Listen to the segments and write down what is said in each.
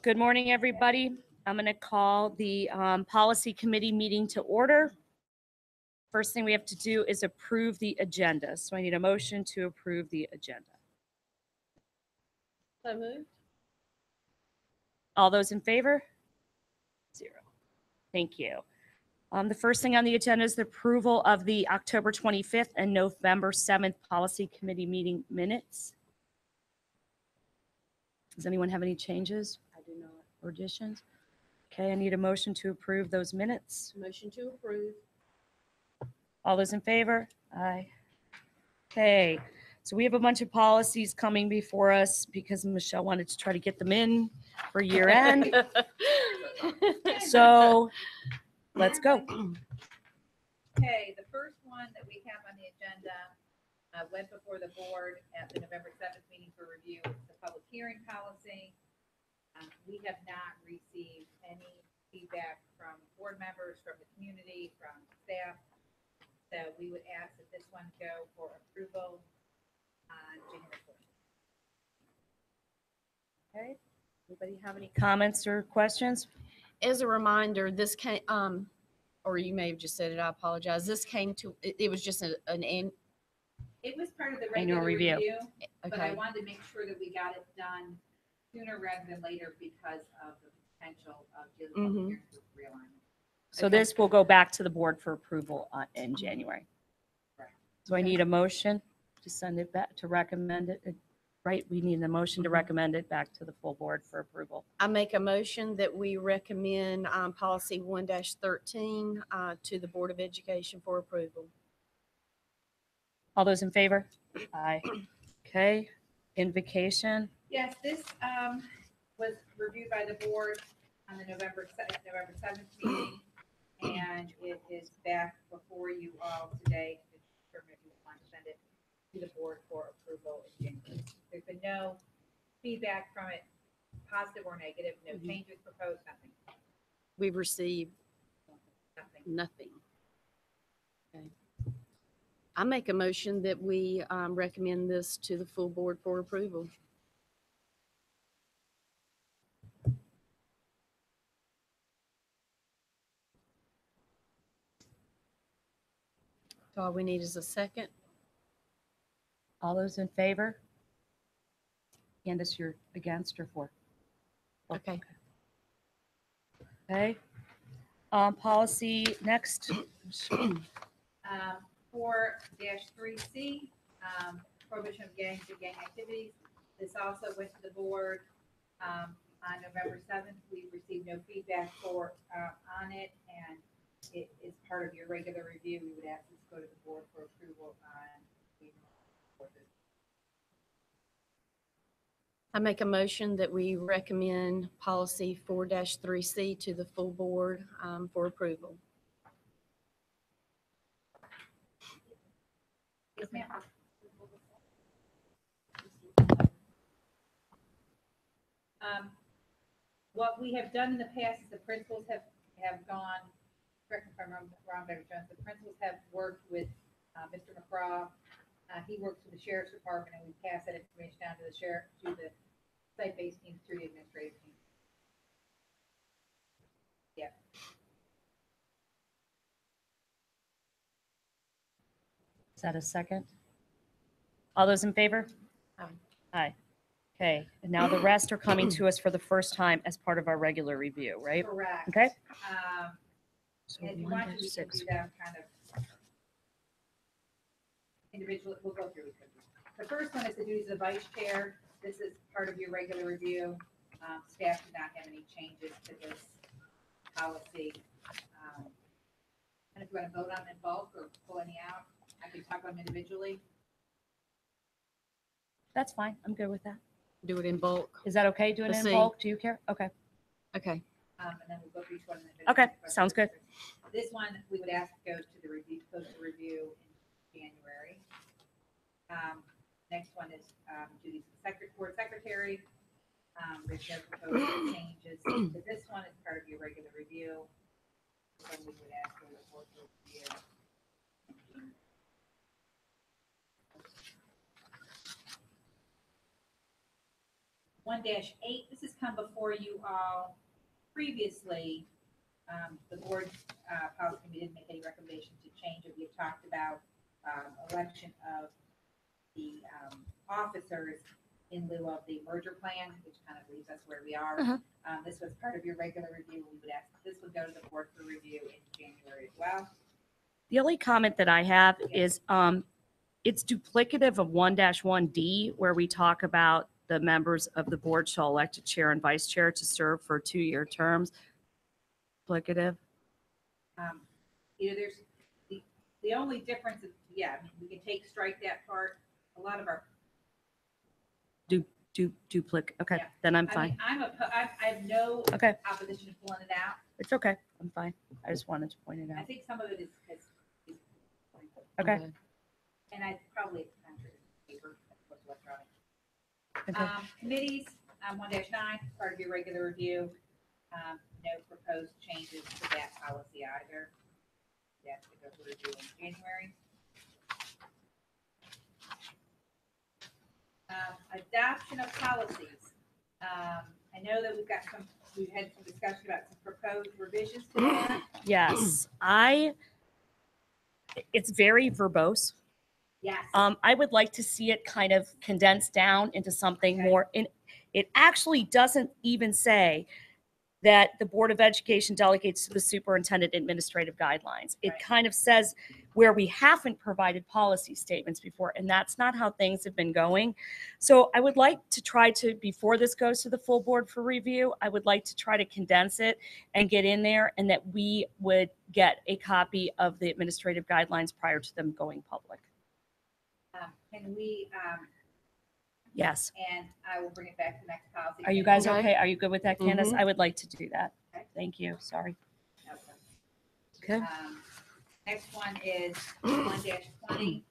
Good morning, everybody. I'm going to call the policy committee meeting to order. First thing we have to do is approve the agenda. So I need a motion to approve the agenda. So moved. All those in favor? 0. Thank you. The first thing on the agenda is the approval of the October 25th and November 7th policy committee meeting minutes. Does anyone have any changes? I do not. Or additions? Okay, I need a motion to approve those minutes. Motion to approve. All those in favor? Aye. Okay, so we have a bunch of policies coming before us because Michelle wanted to try to get them in for year end. So let's go. Okay, the first one that we have on the agenda went before the board at the November 7th meeting for review. It's the public hearing policy. We have not received any feedback from board members, from the community, from staff. So we would ask that this one go for approval on January 4th. Okay, anybody have any comments or questions? As a reminder, this came, or you may have just said it, I apologize. This came to, it was just an It was part of the Annual regular review. review, but I okay. wanted to make sure that we got it done sooner rather than later because of the potential of dealing with public hearings with realignment. So Okay. this will go back to the board for approval in January. Correct. So I need a motion to send it back, to recommend it, right? We need a motion to recommend it back to the full board for approval. I make a motion that we recommend policy 1-13 to the Board of Education for approval. All those in favor? Aye. Okay, invocation. Yes, this was reviewed by the board on the November 7th meeting, and it is back before you all today to determine if you want to send it to the board for approval in January. There's been no feedback from it, positive or negative, no changes proposed, nothing, We've received nothing. nothing. Okay. I make a motion that we recommend this to the full board for approval. So all we need is a second. All those in favor? Candace, you're against or for? Okay. Okay. Policy next. 4-3C, prohibition of gangs and gang activities. This also went to the board on November 7th. We received no feedback on it, and it is part of your regular review. We would ask this go to the board for approval on January 4th. I make a motion that we recommend policy 4-3C to the full board for approval. Yes, ma'am. What we have done in the past is the principals have gone, correct me if I'm wrong, Dr. Jones, the principals have worked with Mr. McCraw. He works with the sheriff's department, and we pass that information down to the sheriff, to the site-based teams through the administrative team. Yeah. Is that a second? All those in favor? Aye. Aye. Okay, and now the rest are coming to us for the first time as part of our regular review, right? Correct. Okay. So And if you want to, we can 1-6. do them kind of individually. We'll go through each of them. The first one is the duties of the vice chair. This is part of your regular review. Staff did not have any changes to this policy. And if you want to vote on them in bulk or pull any out, I can talk about them individually. That's fine. I'm good with that. Do it in bulk. Is that okay doing it Let's in see. bulk? Do you care? Okay. Okay. And then we'll go through each one. Okay, sounds good. This one, we would ask to go to the review, goes to review in January. Next one is duties of board secretary. There's no proposed changes to this one. It's part of your regular review. So we would ask for the board to review. 1-8, this has come before you all previously. The board policy committee didn't make any recommendation to change it. We had talked about election of the officers in lieu of the merger plan, which kind of leaves us where we are. Uh-huh. This was part of your regular review. We would ask, this would go to the board for review in January as well. The only comment that I have is it's duplicative of 1-1D, where we talk about the members of the board shall elect a chair and vice chair to serve for 2-year terms. Duplicative. There's the only difference is, I mean, we can strike that part. A lot of our, Duplicate. Okay, Yeah. then I'm I fine. mean, I have no Okay, opposition to pulling it out. it's okay. I'm fine. I just wanted to point it I out. think some of it is Okay. and I probably paper, what's electronic. Okay. Committees, 1-9, part of your regular review. No proposed changes to that policy either. That's to go for review in January. Adoption of policies. I know that we've had some discussion about some proposed revisions to that. Yes, it's very verbose. Yes. I would like to see it kind of condensed down into something Okay. more. It actually doesn't even say that the Board of Education delegates to the superintendent administrative guidelines. It Right. kind of says where we haven't provided policy statements before, and that's not how things have been going. So I would like to try to, before this goes to the full board for review, I would like to try to condense it and get in there, and that we would get a copy of the administrative guidelines prior to them going public. Can we, Yes. and I will bring it back to the next policy. Are you guys Okay. okay? Are you good with that, Candace? Mhm. I would like to do that. Okay. Thank you. Sorry. Okay. Okay. Next one is 1-20.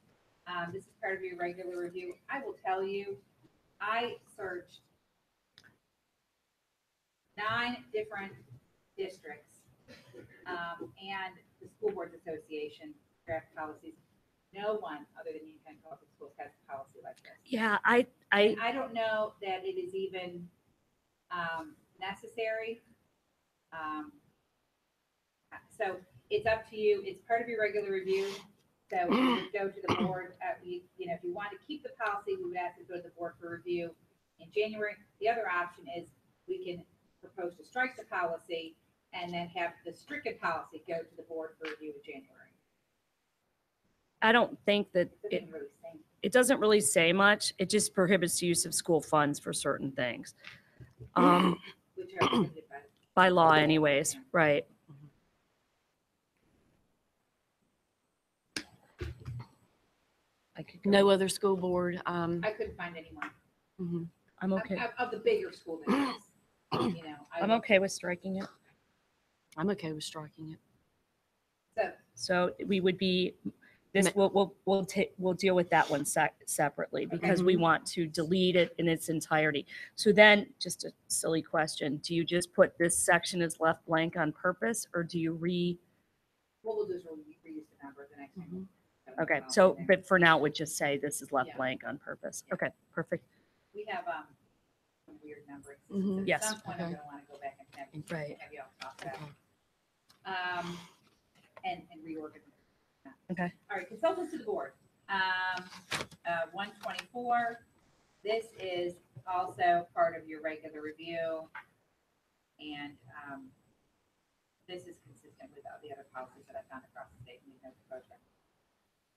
This is part of your regular review. I will tell you, I searched 9 different districts and the School Boards Association draft policies. No one other than Union Public Schools has a policy like this. Yeah, And I don't know that it is even necessary. So it's up to you. It's part of your regular review. So we would go to the board. If you want to keep the policy, we would ask it to go to the board for review in January. The other option is we can propose to strike the policy and then have the stricken policy go to the board for review in January. I don't think that It doesn't really say. it doesn't really say much. It just prohibits use of school funds for certain things. Which are prohibited by By law anyways, right. I could go. No other school board. I couldn't find anyone. Mhm. I'm okay. Of the bigger school districts, I'm okay with striking it. I'm okay with striking it. So, So we would be, this, we'll deal with that one separately because we want to delete it in its entirety. So then, just a silly question, do you just put this section as left blank on purpose, or do you what we'll do is we'll reuse the number the next time. okay, so, but for now, it would just say this is left Yeah. blank on purpose. Yeah. Okay, perfect. We have some weird numbering. Mhm. At Yes. some point, I'm Okay. gonna wanna go back and have, Right. have you all talk about, Okay. and reorganize. Okay. All right, consultants to the board. 124, this is also part of your regular review. And this is consistent with all the other policies that I've found across the state. We know the program.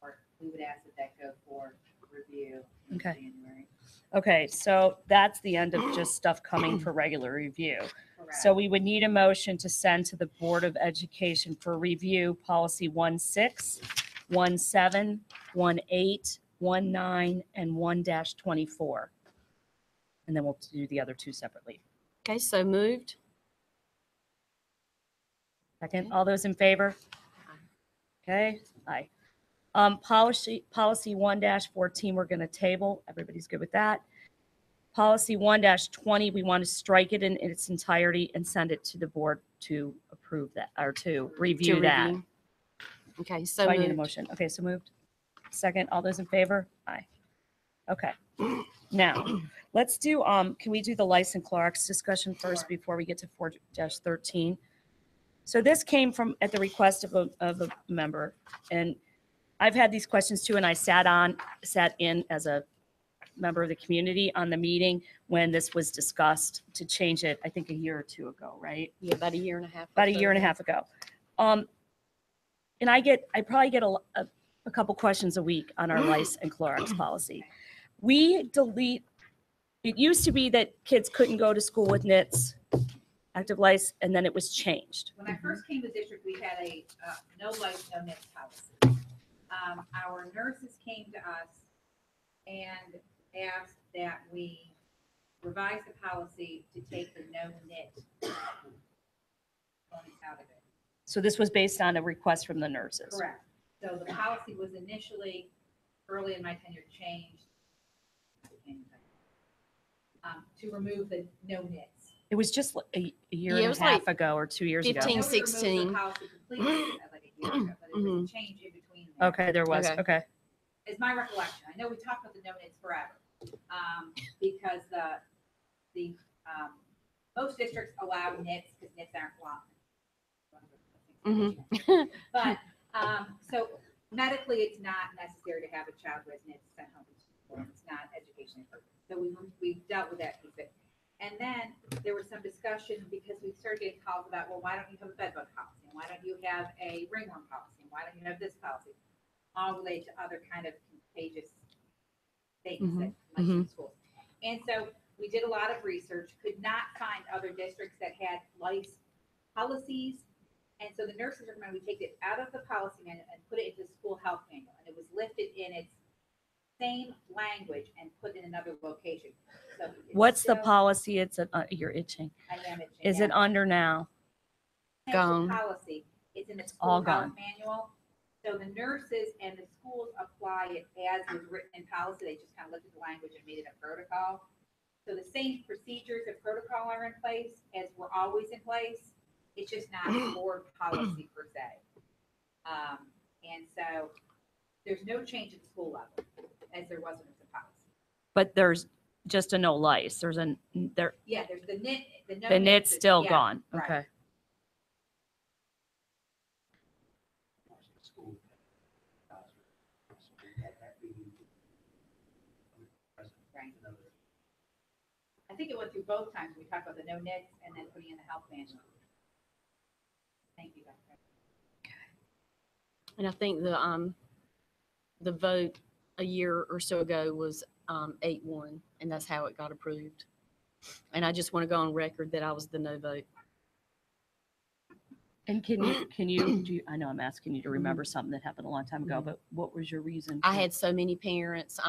Or we would ask that that go for review in Okay. January. Okay, so that's the end of just stuff coming for regular review. Correct. So we would need a motion to send to the Board of Education for review policy 16, 17, 18, 19, and 1-24. And then we'll do the other two separately. Okay, so moved. Second, all those in favor? Okay, aye. Policy 1-14, we're going to table. Everybody's good with that. Policy 1-20, we want to strike it in its entirety and send it to the board to approve that, or to review To that. review. Okay, so So I need a moved. motion. Okay, so moved. Second, all those in favor? Aye. Okay. Now, let's do, can we do the lice and Clorox discussion first Sure. before we get to 4-13? So this came from, at the request of a member, and I've had these questions too, and I sat in as a member of the community on the meeting when this was discussed to change it, I think a year or two ago, right? Yeah, about a year and a half. About a year and a half ago. And I probably get a couple questions a week on our lice and Clorox policy. It used to be that kids couldn't go to school with nits, active lice, and then it was changed. When I first came to the district, we had a no lice, no nits policy. Our nurses came to us and asked that we revise the policy to take the no nit component out of it. So this was based on a request from the nurses. Correct. So the policy was initially, early in my tenure, changed to remove the no nits. It was just a year Yeah, it and was a half like ago or 2 years ago. 15, I know we removed the 16. policy completely, like a year ago, but it was a change in between there. Okay, there was, Okay. okay. Is my recollection. I know we talked about the no nits forever, because the most districts allow nits because nits aren't long. But so medically, it's not necessary to have a child who has nits sent home from school. It's not educationally purpose. So we've dealt with that piece of it. And then there was some discussion because we started getting calls about, well, why don't you have a bed bug policy? And why don't you have a ringworm policy? And why don't you have this policy? All related to other kind of contagious things that might be in schools. And so we did a lot of research, could not find other districts that had lice policies. And so the nurses recommended we take it out of the policy manual and put it into the school health manual. And it was lifted in its same language and put in another location. So it's What's the still- policy? You're itching. I am itching, Is it yeah. under now? Actual Gone. policy, it's in the all school health gone. manual. So the nurses and the schools apply it as was written in policy. They just kind of looked at the language and made it a protocol. So the same procedures and protocol are in place as were always in place. It's just not board policy per se. And so there's no change at the school level as there wasn't with the policy. But there's just a no lice. There's Yeah, there's the nit, the no. the nits nit's is- still yeah, gone. right. Okay. Right. I think it went through both times. We talked about the no nits and then putting in the health manual. Thank you, Dr. And I think the vote a year or so ago was 8-1, and that's how it got approved. And I just want to go on record that I was the no vote. And I know I'm asking you to remember something that happened a long time ago, but what was your reason? I had so many parents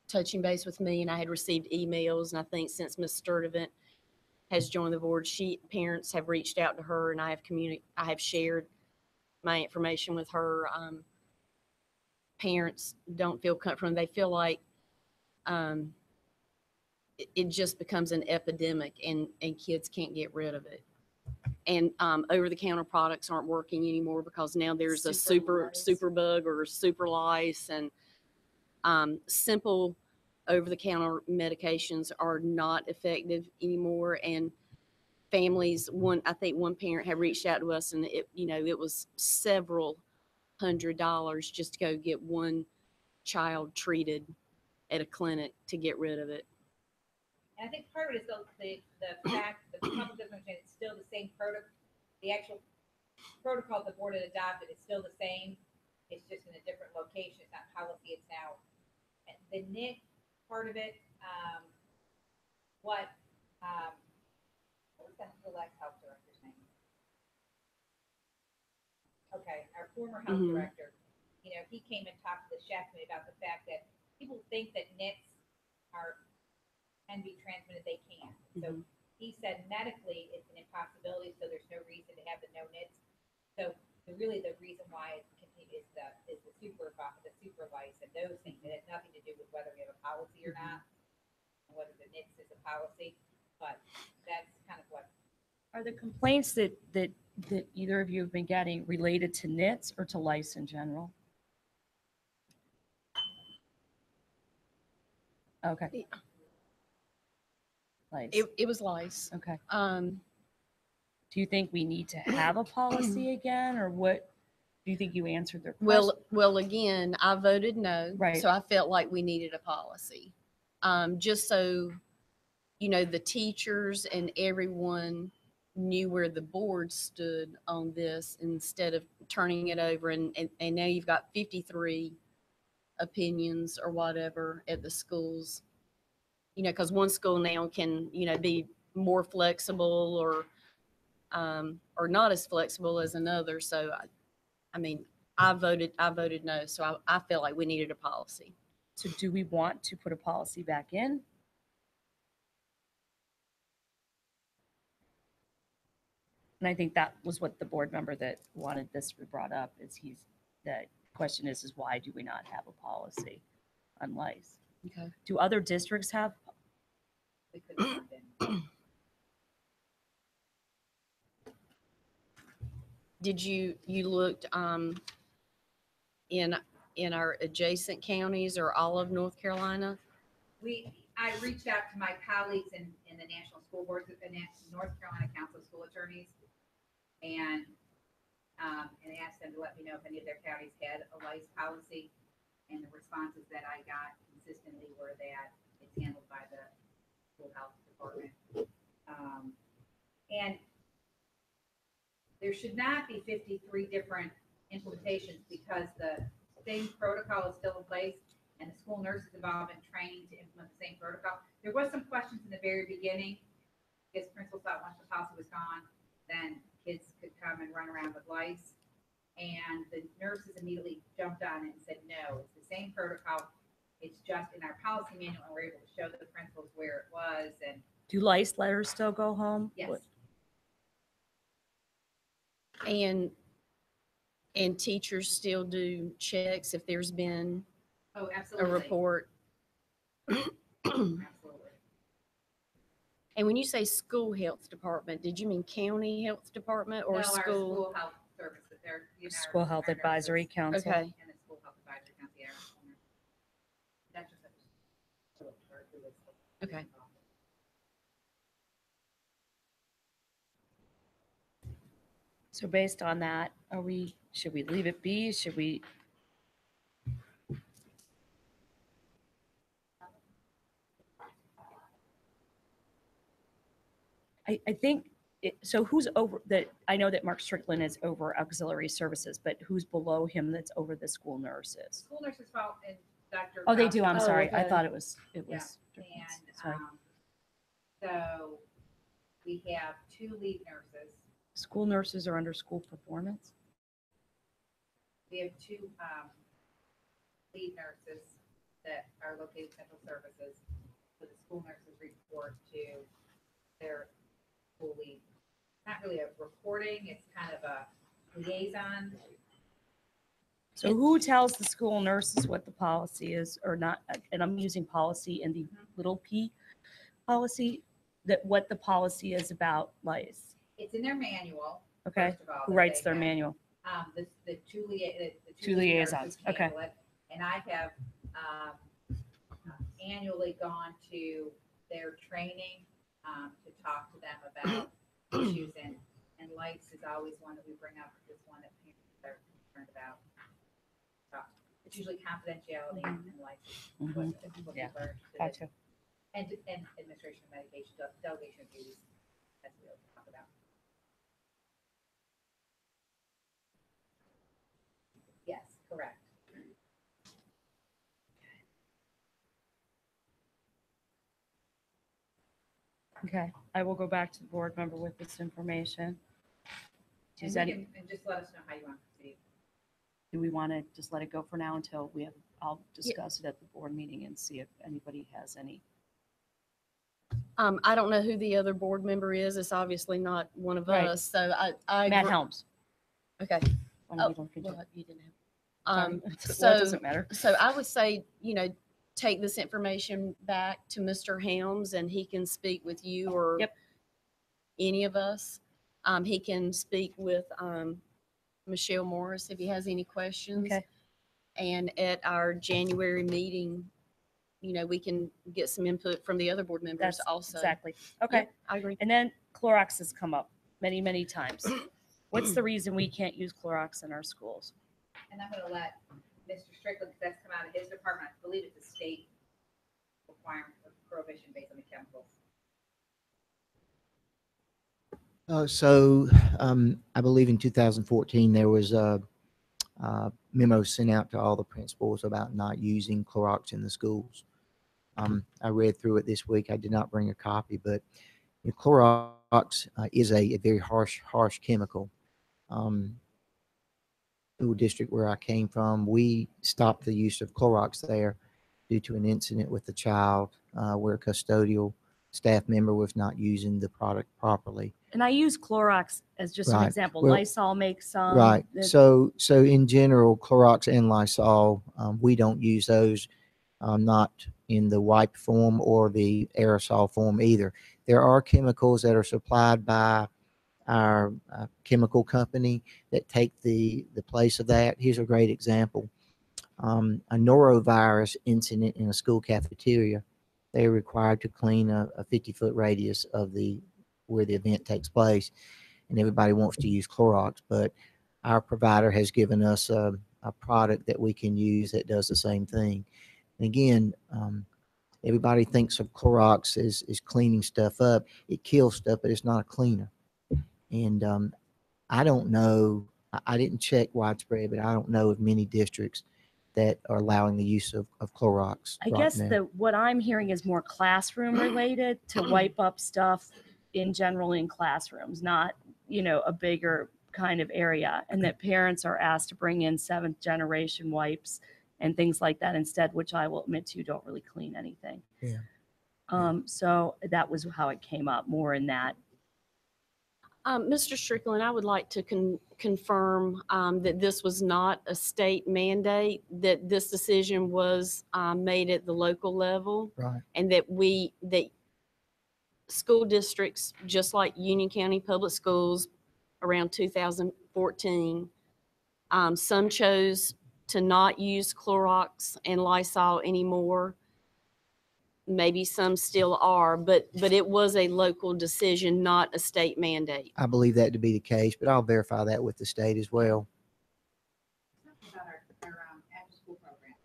touching base with me, and I had received emails. And I think since Ms. Sturdivant has joined the board, parents have reached out to her, and I have shared my information with her. Parents don't feel comfortable. They feel like it just becomes an epidemic, and kids can't get rid of it. And over-the-counter products aren't working anymore because now there's a super bug or super lice, and simple over-the-counter medications are not effective anymore. And families, I think one parent had reached out to us, and it was several $100s just to go get one child treated at a clinic to get rid of it. And I think part of it is the fact that the public doesn't understand it's still the same protocol. The actual protocol the board had adopted is still the same. It's just in a different location. It's not policy. It's now the NIC part of it. What was the last health director's name? Okay, our former health director. He came and talked to the chef about the fact that people think that NICs can be transmitted. They can. So he said medically it's an impossibility, so there's no reason to have the no nits. So really the reason why it continues is the super lice and those things. It has nothing to do with whether we have a policy or not, and whether the nits is a policy. But that's kind of what. Are the complaints that either of you have been getting related to nits or to lice in general? Okay. Lice. It was lice. Okay. Do Do you think we need to have a policy again, or what? Do you think you answered their question? well, again, I voted no. Right. So I felt like we needed a policy. Just so, the teachers and everyone knew where the board stood on this instead of turning it over. And now you've got 53 opinions or whatever at the schools, because one school now can, be more flexible or not as flexible as another. So, I mean, I voted no. So I felt like we needed a policy. So do we want to put a policy back in? And I think that was what the board member that wanted this brought up the question is why do we not have a policy on lice? Okay. Do other districts have? We could have been. Did you looked in our adjacent counties or all of North Carolina? I reached out to my colleagues in the National School Boards, North Carolina Council of School Attorneys, and asked them to let me know if any of their counties had a lice policy. And the responses that I got consistently were that it's handled by the school health department. And there should not be 53 different implementations because the same protocol is still in place and the school nurses have all been trained to implement the same protocol. There was some questions in the very beginning because principals thought once the policy was gone, then kids could come and run around with lice. And the nurses immediately jumped on it and said, no, it's the same protocol. It's just in our policy manual, and we're able to show the principals where it was. And Do lice letters still go home? yes, What- And teachers still do checks if there's been oh, a absolutely. report. Absolutely. And when you say school health department, did you mean county health department or No, our school? school health services. They're, School Health our Advisory nurses Council. Okay. And the school health advisory council. Yeah, that's just Okay. So based on that, should we leave it be? Should we? I think, so who's over that? I know that Mark Strickland is over auxiliary services, but who's below him that's over the school nurses? School nurses fall and Dr. Oh, they do. I'm Oh, sorry. I okay. thought it was Yeah, Strickland's. and Sorry. so we have 2 lead nurses. School nurses are under school performance. We have 2 lead nurses that are located in central services. So the school nurses report to their school lead. Not really a reporting, it's kind of a liaison. So who tells the school nurses what the policy is or not? And I'm using policy in the little p policy, that what the policy is about lice. It's in their manual. Okay. First of all, Who that writes they their have. manual? The two lead Two liaisons, nurses okay. handle it. And I have annually gone to their training to talk to them about issues, and lights is always one that we bring up. It's one that parents are concerned about. So it's usually confidentiality and lights. Is what people Yeah. learn to Gotcha. and administration of medication, delegation of duties. That's what we'll talk about. Yes, correct. Okay. I will go back to the board member with this information. And, Does we any, can, and just let us know how you want to proceed. do we want to just let it go for now until I'll discuss it at the board meeting and see if anybody has any. I don't know who the other board member is. It's obviously not one of Right. us. So I Matt agree. Helms. Okay. Why don't you don't forget? Well, you didn't have. Sorry. Well, so- it doesn't matter. So I would say, take this information back to Mr. Helms and he can speak with you or Yep. any of us. He can speak with Michelle Morris if he has any questions. Okay. And at our January meeting, you know, we can get some input from the other board members That's also. exactly. Okay. Yep, I agree. And then Clorox has come up many, many times. What's the reason we can't use Clorox in our schools? And I'm gonna let Mr. Strickland, because that's come out of his department, I believe it's a state requirement for prohibition based on the chemicals. I believe in 2014, there was a memo sent out to all the principals about not using Clorox in the schools. I read through it this week. I did not bring a copy, but Clorox is a very harsh chemical. School district where I came from, we stopped the use of Clorox there due to an incident with a child where a custodial staff member was not using the product properly. And I use Clorox as just an Right. example. Well, Lysol makes some. Right. that- So in general, Clorox and Lysol, we don't use those, not in the wipe form or the aerosol form either. There are chemicals that are supplied by our chemical company that take the place of that. Here's a great example. A norovirus incident in a school cafeteria. They're required to clean a 50-foot radius of where the event takes place, and everybody wants to use Clorox, but our provider has given us a product that we can use that does the same thing. And again, everybody thinks of Clorox as cleaning stuff up. It kills stuff, but it's not a cleaner. And I don't know, I didn't check widespread, but I don't know of many districts that are allowing the use of Clorox. I right guess now. what I'm hearing is more classroom related to wipe up stuff in general in classrooms, not, a bigger kind of area. And that parents are asked to bring in 7th generation wipes and things like that instead, which I will admit to you don't really clean anything. Yeah. So that was how it came up, more in that. Mr. Strickland, I would like to confirm that this was not a state mandate, that this decision was made at the local level, Right. and that school districts, just like Union County Public Schools around 2014, some chose to not use Clorox and Lysol anymore. Maybe some still are, but it was a local decision, not a state mandate. I believe that to be the case, but I'll verify that with the state as well. About our after school program,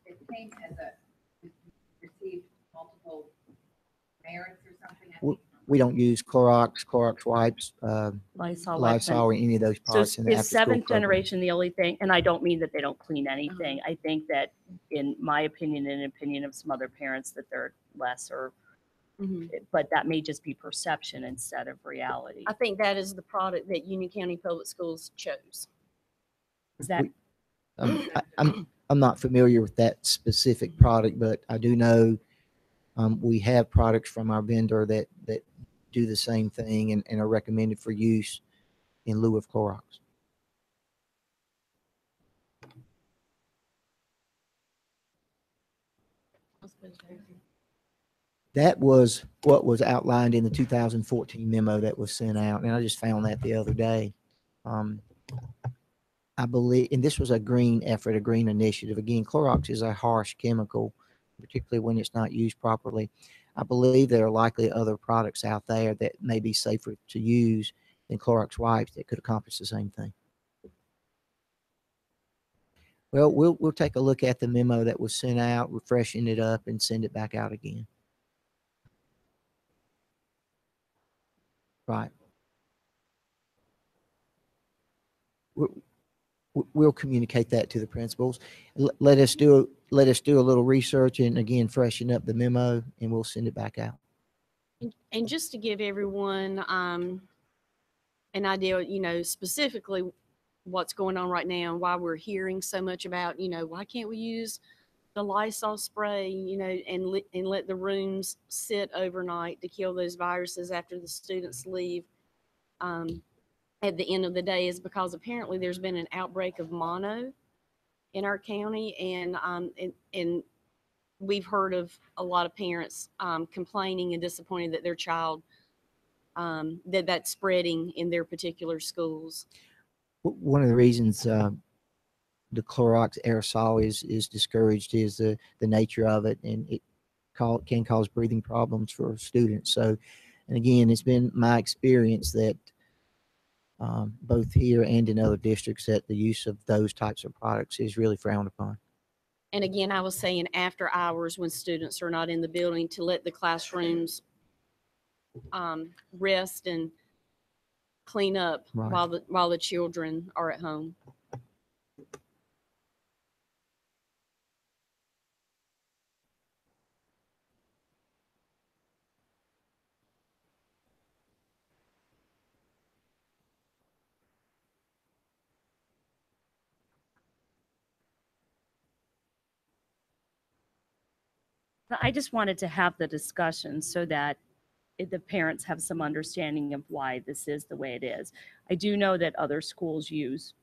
it came as we received multiple merits or something. I think. We don't use Clorox wipes, Lysol wipes. Lysol, or any of those So products in the is after-school 7th program. generation the only thing? And I don't mean that they don't clean anything. I think that, in my opinion and opinion of some other parents, that they're less, or but that may just be perception instead of reality. I think that is the product that Union County Public Schools chose. Is that I'm not familiar with that specific product, but I do know we have products from our vendor that do the same thing and are recommended for use in lieu of Clorox. That was what was outlined in the 2014 memo that was sent out, and I just found that the other day. I believe, and this was a green effort, a green initiative. Again, Clorox is a harsh chemical, particularly when it's not used properly. I believe there are likely other products out there that may be safer to use than Clorox wipes that could accomplish the same thing. Well, we'll take a look at the memo that was sent out, refreshing it up, and send it back out again. Right. We'll communicate that to the principals. Let us do a little research and again freshen up the memo, and we'll send it back out. And just to give everyone an idea, specifically what's going on right now and why we're hearing so much about, why can't we use the Lysol spray, and let the rooms sit overnight to kill those viruses after the students leave. At the end of the day, is because apparently there's been an outbreak of mono in our county, and we've heard of a lot of parents complaining and disappointed that their child that's spreading in their particular schools. One of the reasons the Clorox aerosol is discouraged is the nature of it, and it can cause breathing problems for students. So, and again, it's been my experience that both here and in other districts that the use of those types of products is really frowned upon. And again, I was saying after hours when students are not in the building to let the classrooms rest and clean up Right. while the children are at home. I just wanted to have the discussion so that the parents have some understanding of why this is the way it is. I do know that other schools use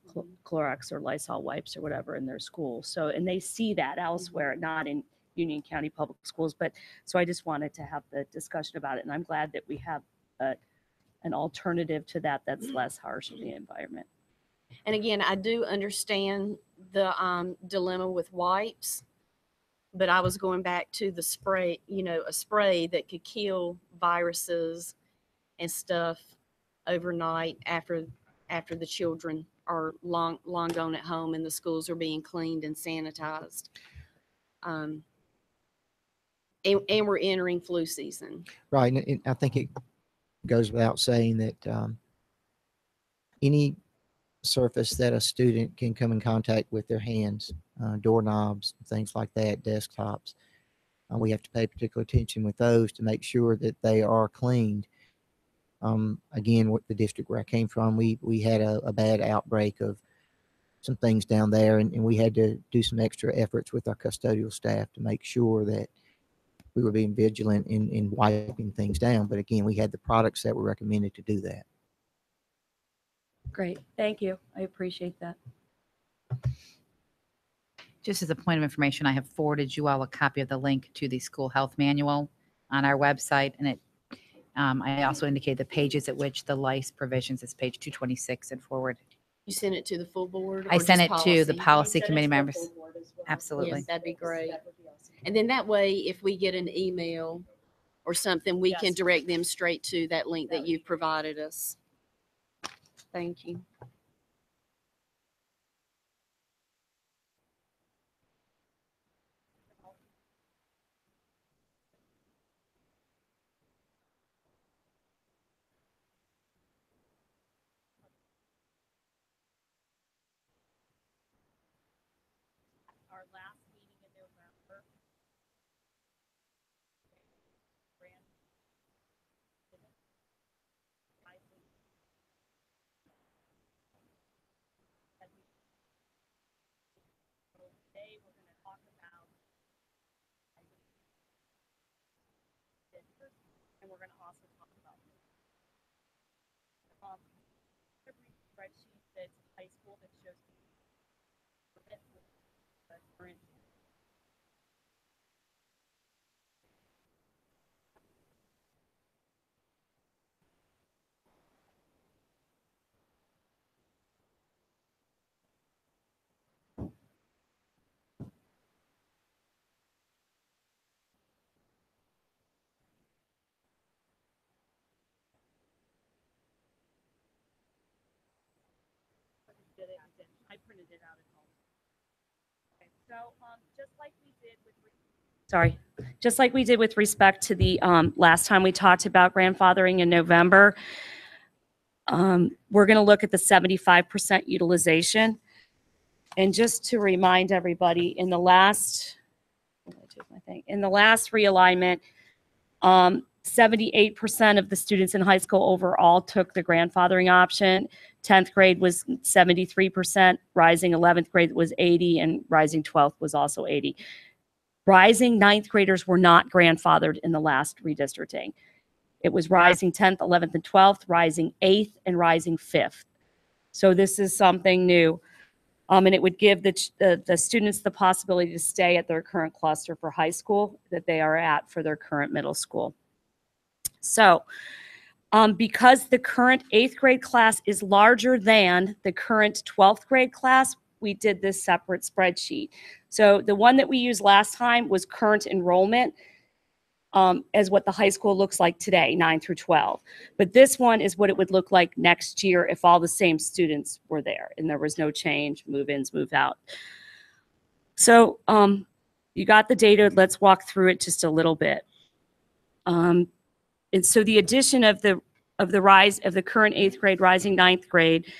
Clorox or Lysol wipes or whatever in their schools. So, and they see that elsewhere, not in Union County Public Schools. But so I just wanted to have the discussion about it. And I'm glad that we have an alternative to that that's less harsh on the environment. And again, I do understand the dilemma with wipes, but I was going back to the spray, a spray that could kill viruses and stuff overnight after the children are long gone at home and the schools are being cleaned and sanitized. And we're entering flu season. Right, and I think it goes without saying that any surface that a student can come in contact with their hands, doorknobs, things like that, desktops, we have to pay particular attention with those to make sure that they are cleaned. Again, what the district where I came from, we had a bad outbreak of some things down there, and we had to do some extra efforts with our custodial staff to make sure that we were being vigilant in wiping things down. But again, we had the products that were recommended to do that. Great. Thank you. I appreciate that. Just as a point of information, I have forwarded you all a copy of the link to the school health manual on our website. And I also indicate the pages at which the lice provisions is page 226 and forward. You sent it to the full board? I or sent just it to the policy? policy committee members. Absolutely. Yes, that'd be great. And then that way, if we get an email or something, we can Yes. direct them straight to that link that you've provided us. Thank you. Our last meeting in November, today we're going to talk about, and we're going to also talk about every spreadsheet that's high school that shows current. I printed it out at home. Okay, so just like we did with respect to the last time we talked about grandfathering in November, we're going to look at the 75% utilization. And just to remind everybody, in the last realignment, 78% of the students in high school overall took the grandfathering option. 10th grade was 73%, rising 11th grade was 80, and rising 12th was also 80. Rising 9th graders were not grandfathered in the last redistricting. It was rising 10th, 11th, and 12th, rising 8th, and rising 5th. So this is something new. And it would give the students the possibility to stay at their current cluster for high school that they are at for their current middle school. So because the current 8th grade class is larger than the current 12th grade class, we did this separate spreadsheet. So the one that we used last time was current enrollment, as what the high school looks like today, 9 through 12. But this one is what it would look like next year if all the same students were there and there was no change, move-ins, move-out. So you got the data. Let's walk through it just a little bit. And so the addition of the rise of the current 8th grade rising 9th grade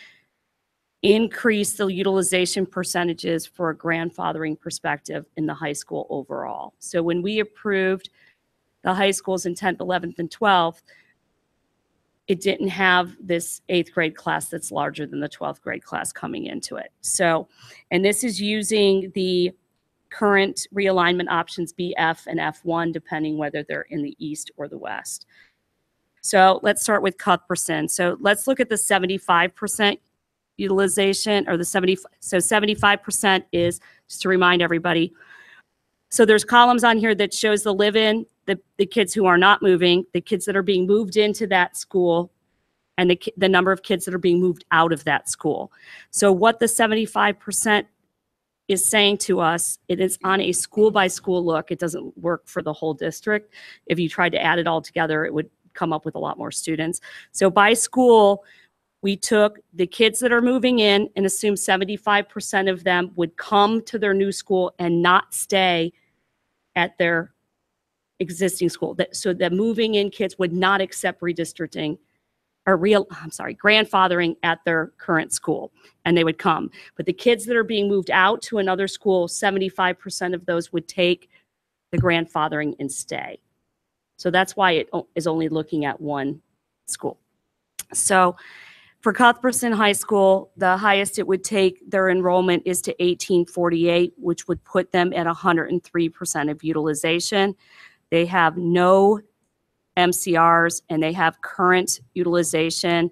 increase the utilization percentages for a grandfathering perspective in the high school overall. So when we approved the high schools in 10th, 11th, and 12th, it didn't have this 8th grade class that's larger than the 12th grade class coming into it. So, and this is using the current realignment options BF and F1, depending whether they're in the east or the west. So let's start with Cuthbertson. So let's look at the 75% utilization, or the 75% is, just to remind everybody. So there's columns on here that shows the live-in, the kids who are not moving, the kids that are being moved into that school, and the number of kids that are being moved out of that school. So what the 75% is saying to us, it is on a school-by-school look. It doesn't work for the whole district. If you tried to add it all together, it would come up with a lot more students. So by school, we took the kids that are moving in and assumed 75% of them would come to their new school and not stay at their existing school. So the moving in kids would not accept redistricting or grandfathering at their current school, and they would come. But the kids that are being moved out to another school, 75% of those would take the grandfathering and stay. So that's why it is only looking at one school. So for Cuthbertson High School, the highest it would take their enrollment is to 1848, which would put them at 103% of utilization. They have no MCRs, and they have current utilization.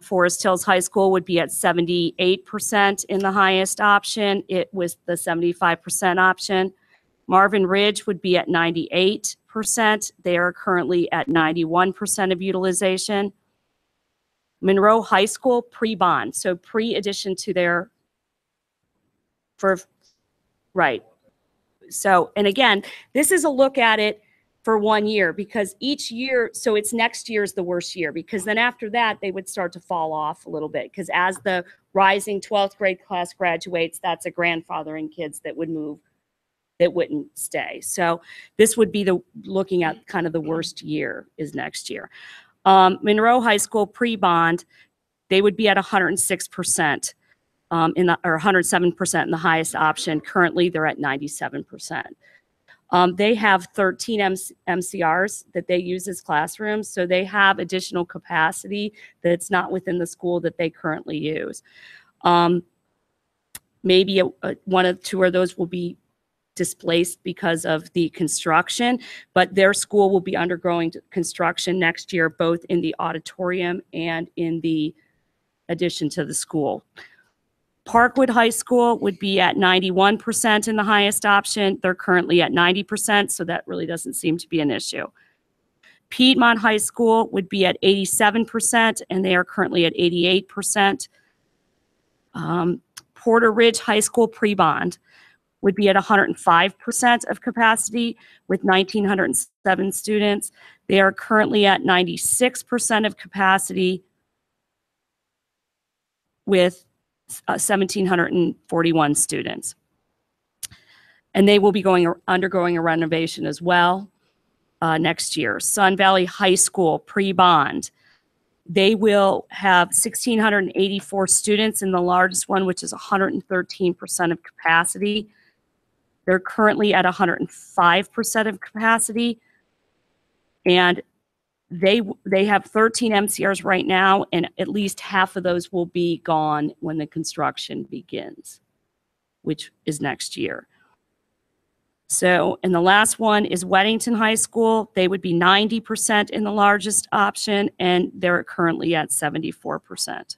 Forest Hills High School would be at 78% in the highest option. It was the 75% option. Marvin Ridge would be at 98%. They are currently at 91% of utilization. Monroe High School pre-bond, so pre-addition to their, right. So, and again, this is a look at it for 1 year, because each year, so it's next year's the worst year, because then after that, they would start to fall off a little bit, because as the rising 12th grade class graduates, that's a grandfathering kids that would move, that wouldn't stay. So this would be the looking at kind of the worst year is next year. Monroe High School pre-bond, they would be at 106%. Or 107% in the highest option. Currently, they're at 97%. They have 13 MCRs that they use as classrooms, so they have additional capacity that's not within the school that they currently use. Maybe one of two of those will be displaced because of the construction, but their school will be undergoing construction next year, both in the auditorium and in the addition to the school. Parkwood High School would be at 91% in the highest option. They're currently at 90%, so that really doesn't seem to be an issue. Piedmont High School would be at 87%, and they are currently at 88%. Porter Ridge High School pre-bond would be at 105% of capacity with 1,907 students. They are currently at 96% of capacity with 1,741 students. And they will be undergoing a renovation as well next year. Sun Valley High School pre-bond. They will have 1,684 students in the largest one, which is 113% of capacity. They're currently at 105% of capacity. And they have 13 MCRs right now, and at least half of those will be gone when the construction begins, which is next year. So, and the last one is Weddington High School. They would be 90% in the largest option, and they're currently at 74%.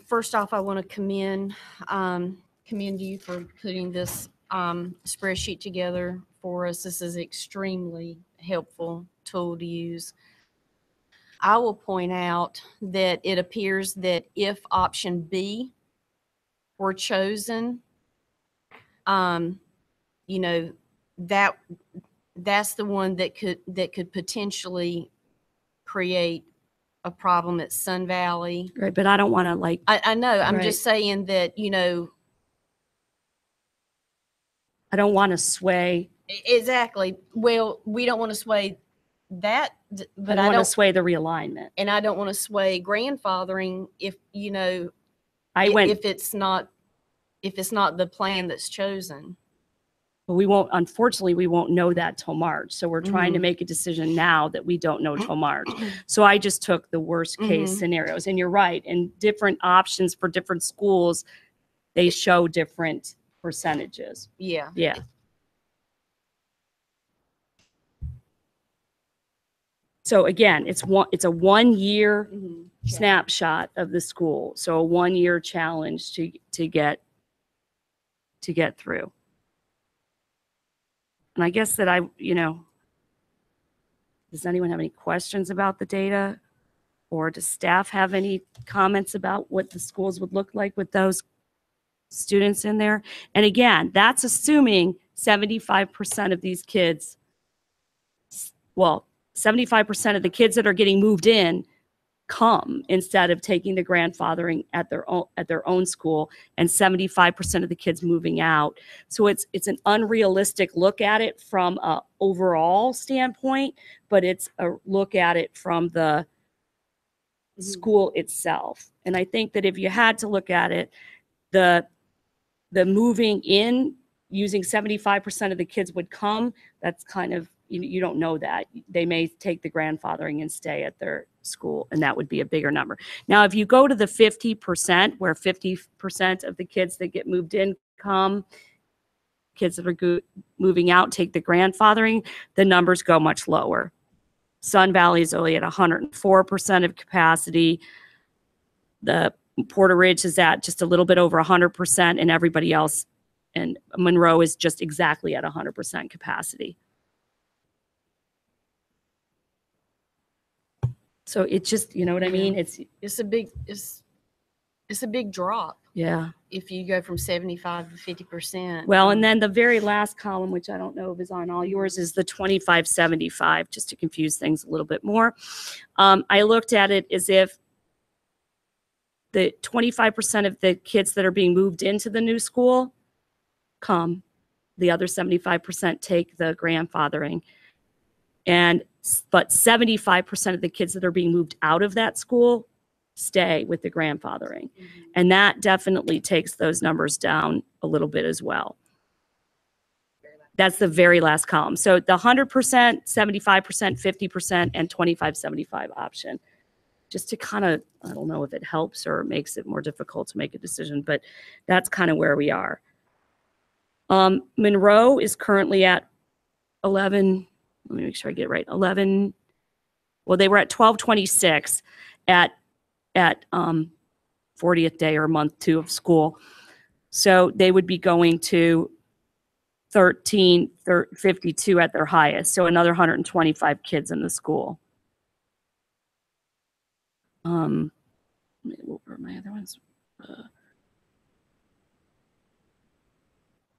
First off, I want to commend you for putting this spreadsheet together for us. This is extremely helpful tool to use. I will point out that it appears that if option B were chosen, you know, that's the one that could potentially create a problem at Sun Valley. Right, but I don't want to like, I know, I'm Right. just saying that, you know, I don't want to sway, exactly. Well, we don't want to sway that, but I don't want to sway the realignment. and I don't want to sway grandfathering if, you know, if it's not the plan that's chosen. But unfortunately, we won't know that till March. So we're trying to make a decision now that we don't know till March. So I just took the worst case scenarios. And you're right, and different options for different schools, they show different percentages. Yeah. Yeah. So again, it's a 1 year snapshot of the school. So a 1 year challenge to get through. And I guess that does anyone have any questions about the data? Or does staff have any comments about what the schools would look like with those students in there? And again, that's assuming 75% of these kids, well, 75% of the kids that are getting moved in come instead of taking the grandfathering at their own school, and 75% of the kids moving out. So it's an unrealistic look at it from a overall standpoint, but it's a look at it from the school itself. And I think that if you had to look at it, the moving in using 75% of the kids would come, that's kind of, you don't know that. They may take the grandfathering and stay at their school, and that would be a bigger number. Now, if you go to the 50%, where 50% of the kids that get moved in come, kids that are moving out take the grandfathering, the numbers go much lower. Sun Valley is only at 104% of capacity. The Porter Ridge is at just a little bit over 100%, and everybody else, and Monroe is just exactly at 100% capacity. So it just, you know what I mean? It's a big drop Yeah. if you go from 75 to 50%. Well, and then the very last column, which I don't know if is on all yours, is the 25-75, just to confuse things a little bit more. I looked at it as if the 25% of the kids that are being moved into the new school come, the other 75% take the grandfathering. But 75% of the kids that are being moved out of that school stay with the grandfathering. And that definitely takes those numbers down a little bit as well. That's the very last column. So the 100%, 75%, 50%, and 25-75 option. Just to kind of, I don't know if it helps or makes it more difficult to make a decision, but that's kind of where we are. Monroe is currently at 11, let me make sure I get it right, 11, well, they were at 1226 at 40th day or month 2 of school. So they would be going to 1352 at their highest. So another 125 kids in the school. What were my other ones?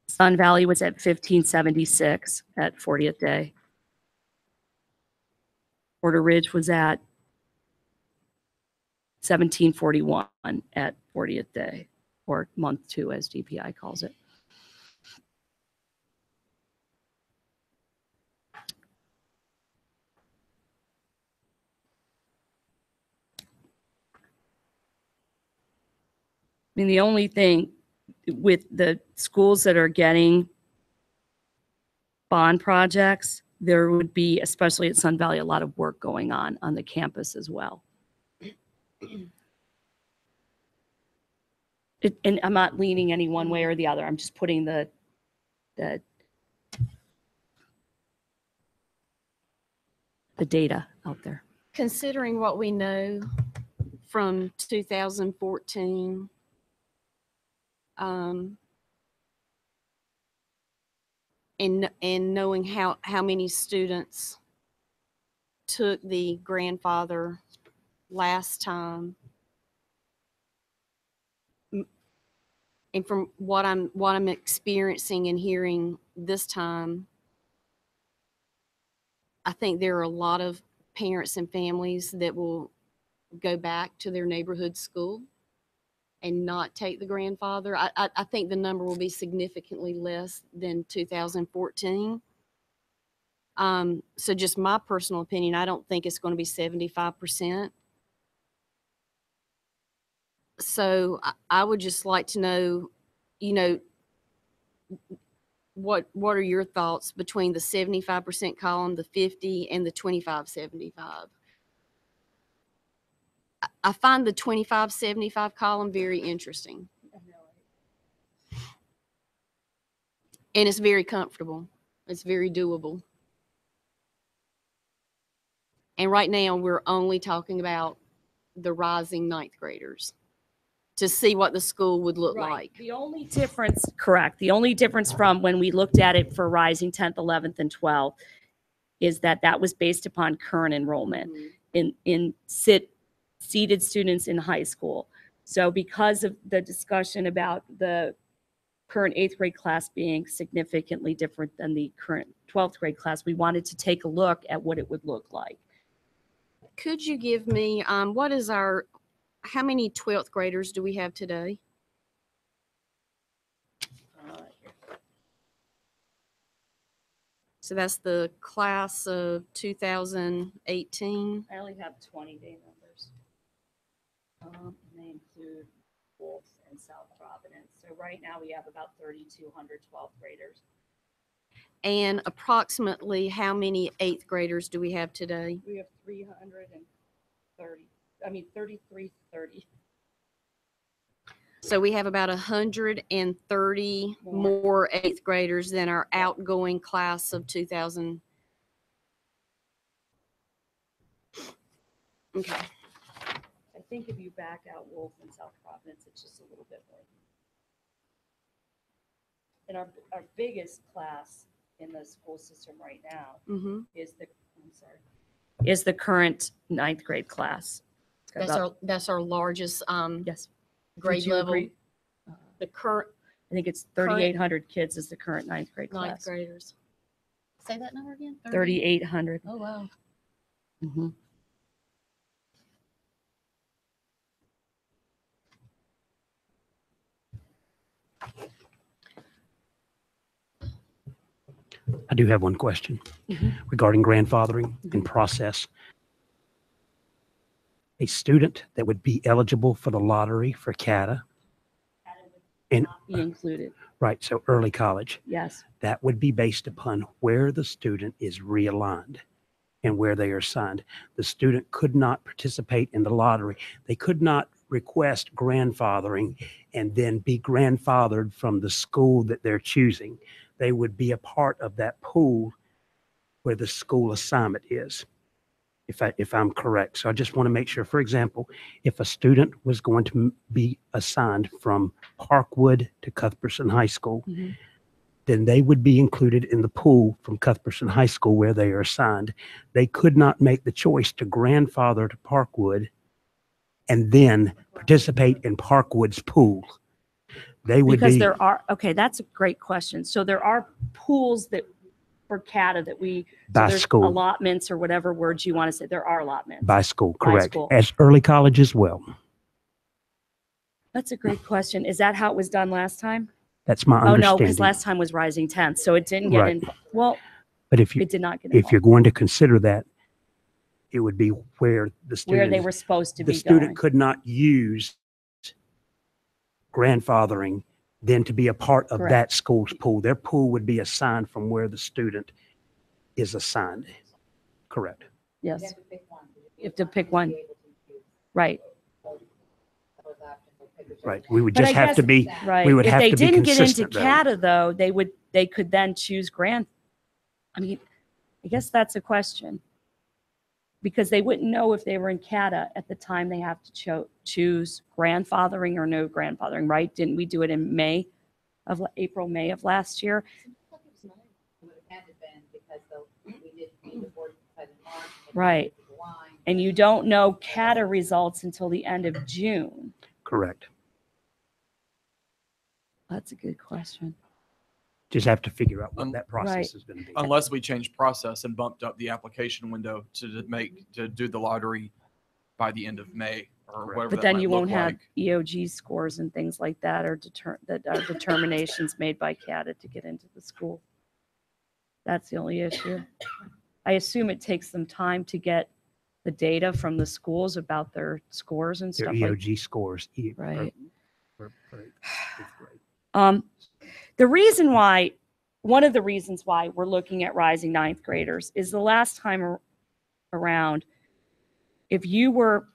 Sun Valley was at 1576 at 40th day. Porter Ridge was at 1741 at 40th day, or month 2 as DPI calls it. I mean, the only thing with the schools that are getting bond projects, there would be, especially at Sun Valley, a lot of work going on the campus as well. And I'm not leaning any one way or the other. I'm just putting the data out there. Considering what we know from 2014, and knowing how many students took the grandfather last time, and from what I'm experiencing and hearing this time, I think there are a lot of parents and families that will go back to their neighborhood school and not take the grandfather. I think the number will be significantly less than 2014. So just my personal opinion, I don't think it's going to be 75%. So I would just like to know, you know, what are your thoughts between the 75% column, the 50, and the 25-75? I find the 25-75 column very interesting. And it's very comfortable. It's very doable. And right now, we're only talking about the rising ninth graders to see what the school would look Right. like. The only difference, correct, the only difference from when we looked at it for rising 10th, 11th, and 12th is that that was based upon current enrollment in seated students in high school. So because of the discussion about the current 8th grade class being significantly different than the current 12th grade class, we wanted to take a look at what it would look like. Could you give me, how many 12th graders do we have today? So that's the class of 2018. I only have 20-day numbers. And they include Wolf and South Providence. So right now we have about 3,200 12th graders. And approximately how many 8th graders do we have today? We have 330. So we have about 130 more 8th graders than our outgoing class of 2000. Okay. I think if you back out Wolf and South Providence, it's just a little bit more. And our biggest class in the school system right now Mm-hmm. is the current 9th grade class. That's our largest Yes. grade Would you level. agree? The current I think it's 3,800 kids is the current 9th grade ninth class. graders. Say that number again. 3,800. Oh wow. Mhm. I do have one question regarding grandfathering and process. A student that would be eligible for the lottery for CATA, and Be included. right, so early college, Yes. that would be based upon where the student is realigned and where they are assigned. The student could not participate in the lottery. They could not request grandfathering and then be grandfathered from the school that they're choosing. They would be a part of that pool where the school assignment is, if I'm correct. So I just want to make sure, for example, if a student was going to be assigned from Parkwood to Cuthbertson High School, then they would be included in the pool from Cuthbertson High School where they are assigned. They could not make the choice to grandfather to Parkwood and then participate in Parkwood's pool. They would Because be, there are, okay, that's a great question. So there are pools that for CATA that we, so by there's school, allotments or whatever words you want to say. There are allotments. by school, By correct. school. As early college as well. That's a great question. Is that how it was done last time? That's my Oh, no, understanding. because last time was rising 10th, so it didn't get Right. in. Well, But if it did not get you're involved. going to consider that, it would be where the student, Where they were supposed to the be student going. could not use grandfathering then to be a part of Correct. that school's pool. Their pool would be assigned from where the student is assigned. Correct. Yes. You have to pick one. Right. Right. We would But just I have to guess- be, Right. we would If have they to be didn't get into consistent though. CATA though, they could then choose I mean, I guess that's a question. Because they wouldn't know if they were in CATA at the time they have to choose grandfathering or no grandfathering, right? Didn't we do it in April, May of last year? It would have had to been because we did the board decided in March, and Right. And you don't know CATA results until the end of June. Correct. That's a good question. Just have to figure out what Um, that right. process is going to be. Unless we change process and bumped up the application window to do the lottery by the end of May or Correct. whatever But that then might you look won't have like. EOG scores and things like that, or that are determinations made by CATA to get into the school. That's the only issue. I assume it takes some time to get the data from the schools about their scores and Their stuff like. EOG scores. Right. For fifth grade. The reason why, one of the reasons why we're looking at rising ninth graders is the last time around, if you were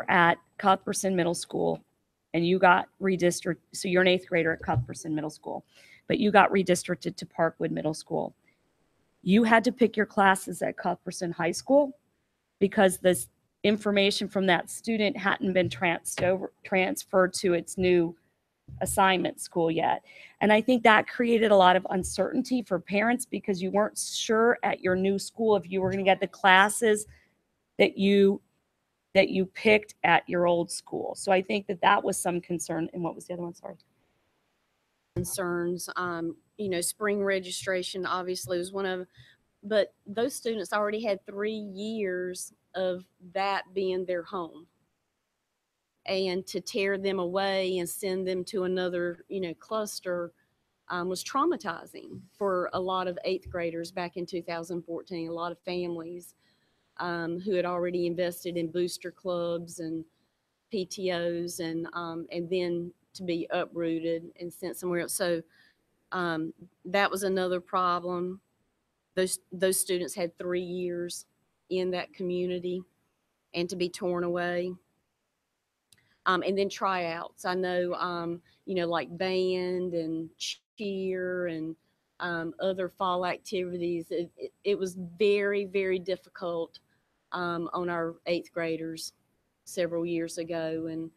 at Cuthbertson Middle School and you got redistricted, so you're an eighth grader at Cuthbertson Middle School, but you got redistricted to Parkwood Middle School, you had to pick your classes at Cuthbertson High School because this information from that student hadn't been transferred to its new assignment school yet. And I think that created a lot of uncertainty for parents because you weren't sure at your new school if you were going to get the classes that you picked at your old school. So I think that was some concern. And what was the other one? Sorry. Concerns, spring registration obviously was one of, but those students already had 3 years of that being their home. And to tear them away and send them to another, cluster was traumatizing for a lot of eighth graders back in 2014. A lot of families who had already invested in booster clubs and PTOs, and then to be uprooted and sent somewhere else. So that was another problem. Those students had 3 years in that community, and to be torn away. And then tryouts. I know, like band and cheer and other fall activities. It was very, very difficult on our eighth graders several years ago. And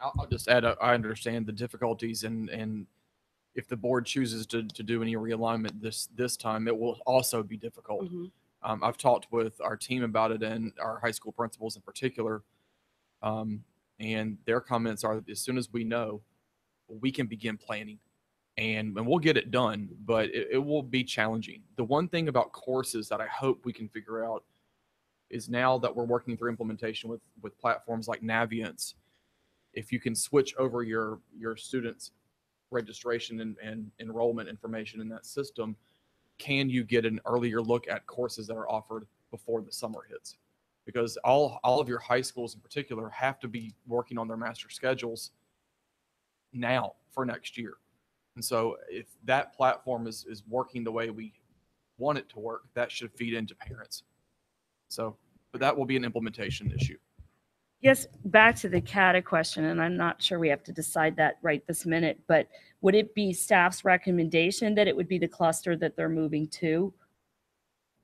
I'll just add, I understand the difficulties and if the board chooses to do any realignment this time, it will also be difficult. mhm. I've talked with our team about it and our high school principals in particular. And their comments are that as soon as we know, we can begin planning and we'll get it done, but it will be challenging. The one thing about courses that I hope we can figure out is now that we're working through implementation with platforms like Naviance, if you can switch over your students' registration and enrollment information in that system, can you get an earlier look at courses that are offered before the summer hits? Because all of your high schools in particular have to be working on their master schedules now for next year. And so if that platform is working the way we want it to work, that should feed into parents. So, but that will be an implementation issue. Yes, back to the CATA question, and I'm not sure we have to decide that right this minute, but would it be staff's recommendation that it would be the cluster that they're moving to?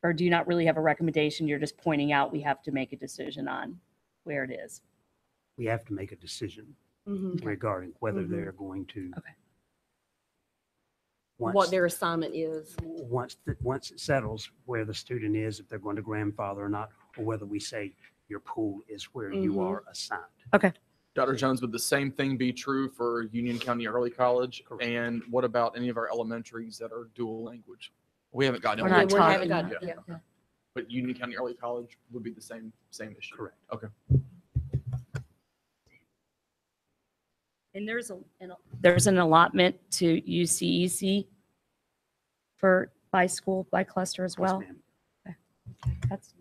Or do you not really have a recommendation? You're just pointing out we have to make a decision on where it is. We have to make a decision Mhm. regarding whether Mhm. they're going to. Okay. What their assignment is. Once it settles where the student is, if they're going to grandfather or not, or whether we say your pool is where you Mhm. are assigned. Okay. Dr. Jones, would the same thing be true for Union County Early College? Correct. And what about any of our elementaries that are dual language? We haven't gotten We're into not that. we haven't talking. got- Yeah. yeah. But Union County Early College would be the same issue. Correct. Okay. And there's an allotment to UCEC by school, by cluster as Yes, well. ma'am. That's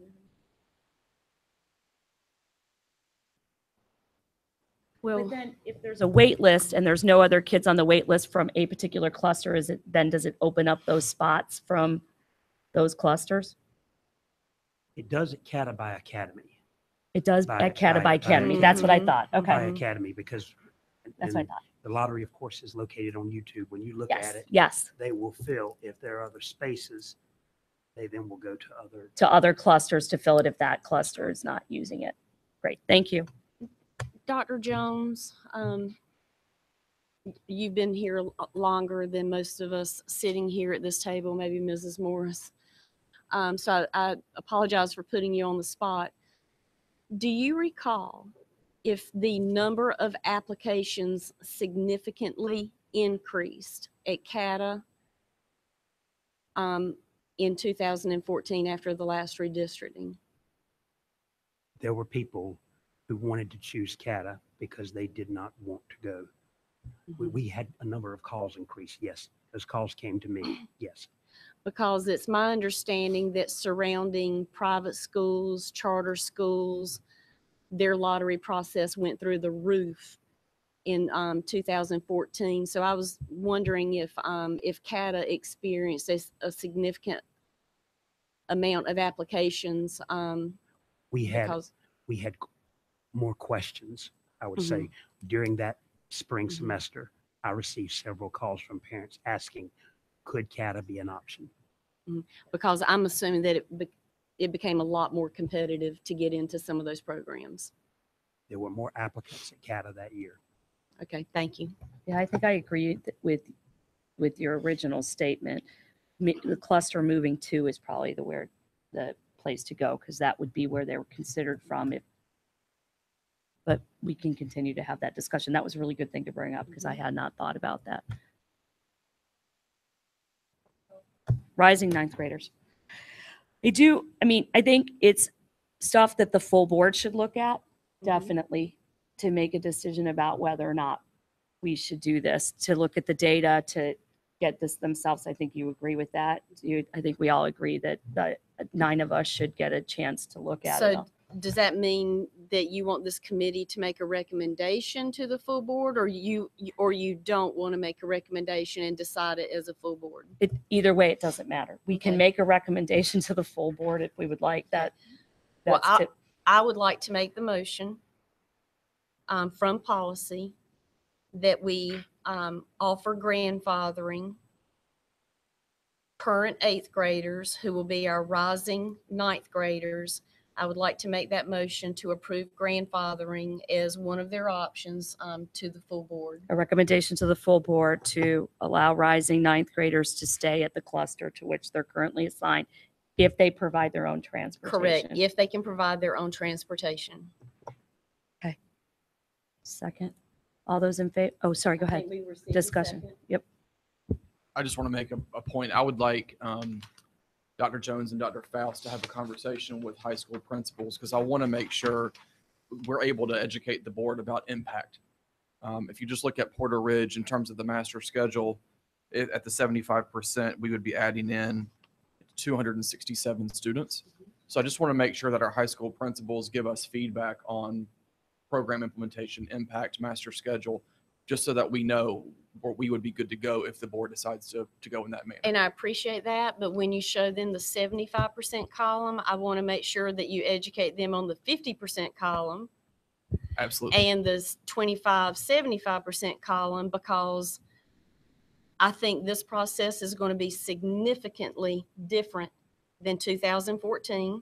Well, But then if there's a wait list and there's no other kids on the wait list from a particular cluster, does it open up those spots from those clusters? It does at CATA by academy. It does By- at CATA by by- Academy. That's what I Mhm. thought. By Okay. academy, because That's what I and thought. the lottery, of course, is located on YouTube. When you look at Yes, it, yes. they will fill. If there are other spaces, they then will go to other. To other clusters to fill it if that cluster is not using it. Great. Thank you. Dr. Jones, you've been here longer than most of us sitting here at this table, maybe Mrs. Morris. so I apologize for putting you on the spot. Do you recall if the number of applications significantly increased at CATA in 2014 after the last redistricting? There were people who wanted to choose CATA because they did not want to go. We had a number of calls increase. Yes, those calls came to me. Yes. Because it's my understanding that surrounding private schools, charter schools, their lottery process went through the roof in 2014. So I was wondering if CATA experienced a significant amount of applications. We had Because more questions, I would Mhm. say. During that spring Mhm. semester, I received several calls from parents asking, could CATA be an option? because I'm assuming that it became a lot more competitive to get into some of those programs. There were more applicants at CATA that year. Okay, thank you. Yeah, I think I agree with your original statement. The cluster moving to is probably the place to go, because that would be where they were considered from. But we can continue to have that discussion. That was a really good thing to bring up, because I had not thought about that. Rising ninth graders. I think it's stuff that the full board should look at, definitely, to make a decision about whether or not we should do this, to look at the data, to get this themselves. I think you agree with that. I think we all agree that the 9 of us should get a chance to look at it. So does that mean that you want this committee to make a recommendation to the full board, or you don't want to make a recommendation and decide it as a full board? Either way, it doesn't matter. We can Okay. make a recommendation to the full board if we would like that. Well, That's I would like to make the motion from policy that we offer grandfathering current 8th graders who will be our rising 9th graders. I would like to make that motion to approve grandfathering as one of their options to the full board. a recommendation to the full board to allow rising ninth graders to stay at the cluster to which they're currently assigned if they provide their own transportation. Correct, if they can provide their own transportation. Second. All those in favor? Oh, sorry, go ahead. Discussion. Yep. I just want to make a point. I would like Dr. Jones and Dr. Faust to have a conversation with high school principals, because I want to make sure we're able to educate the board about impact. If you just look at Porter Ridge in terms of the master schedule, at the 75%, we would be adding in 267 students. So I just want to make sure that our high school principals give us feedback on program implementation, impact, master schedule, just so that we know where we would be good to go if the board decides to go in that manner. And I appreciate that, but when you show them the 75% column, I want to make sure that you educate them on the 50% column Absolutely. and the 75% column, because I think this process is going to be significantly different than 2014.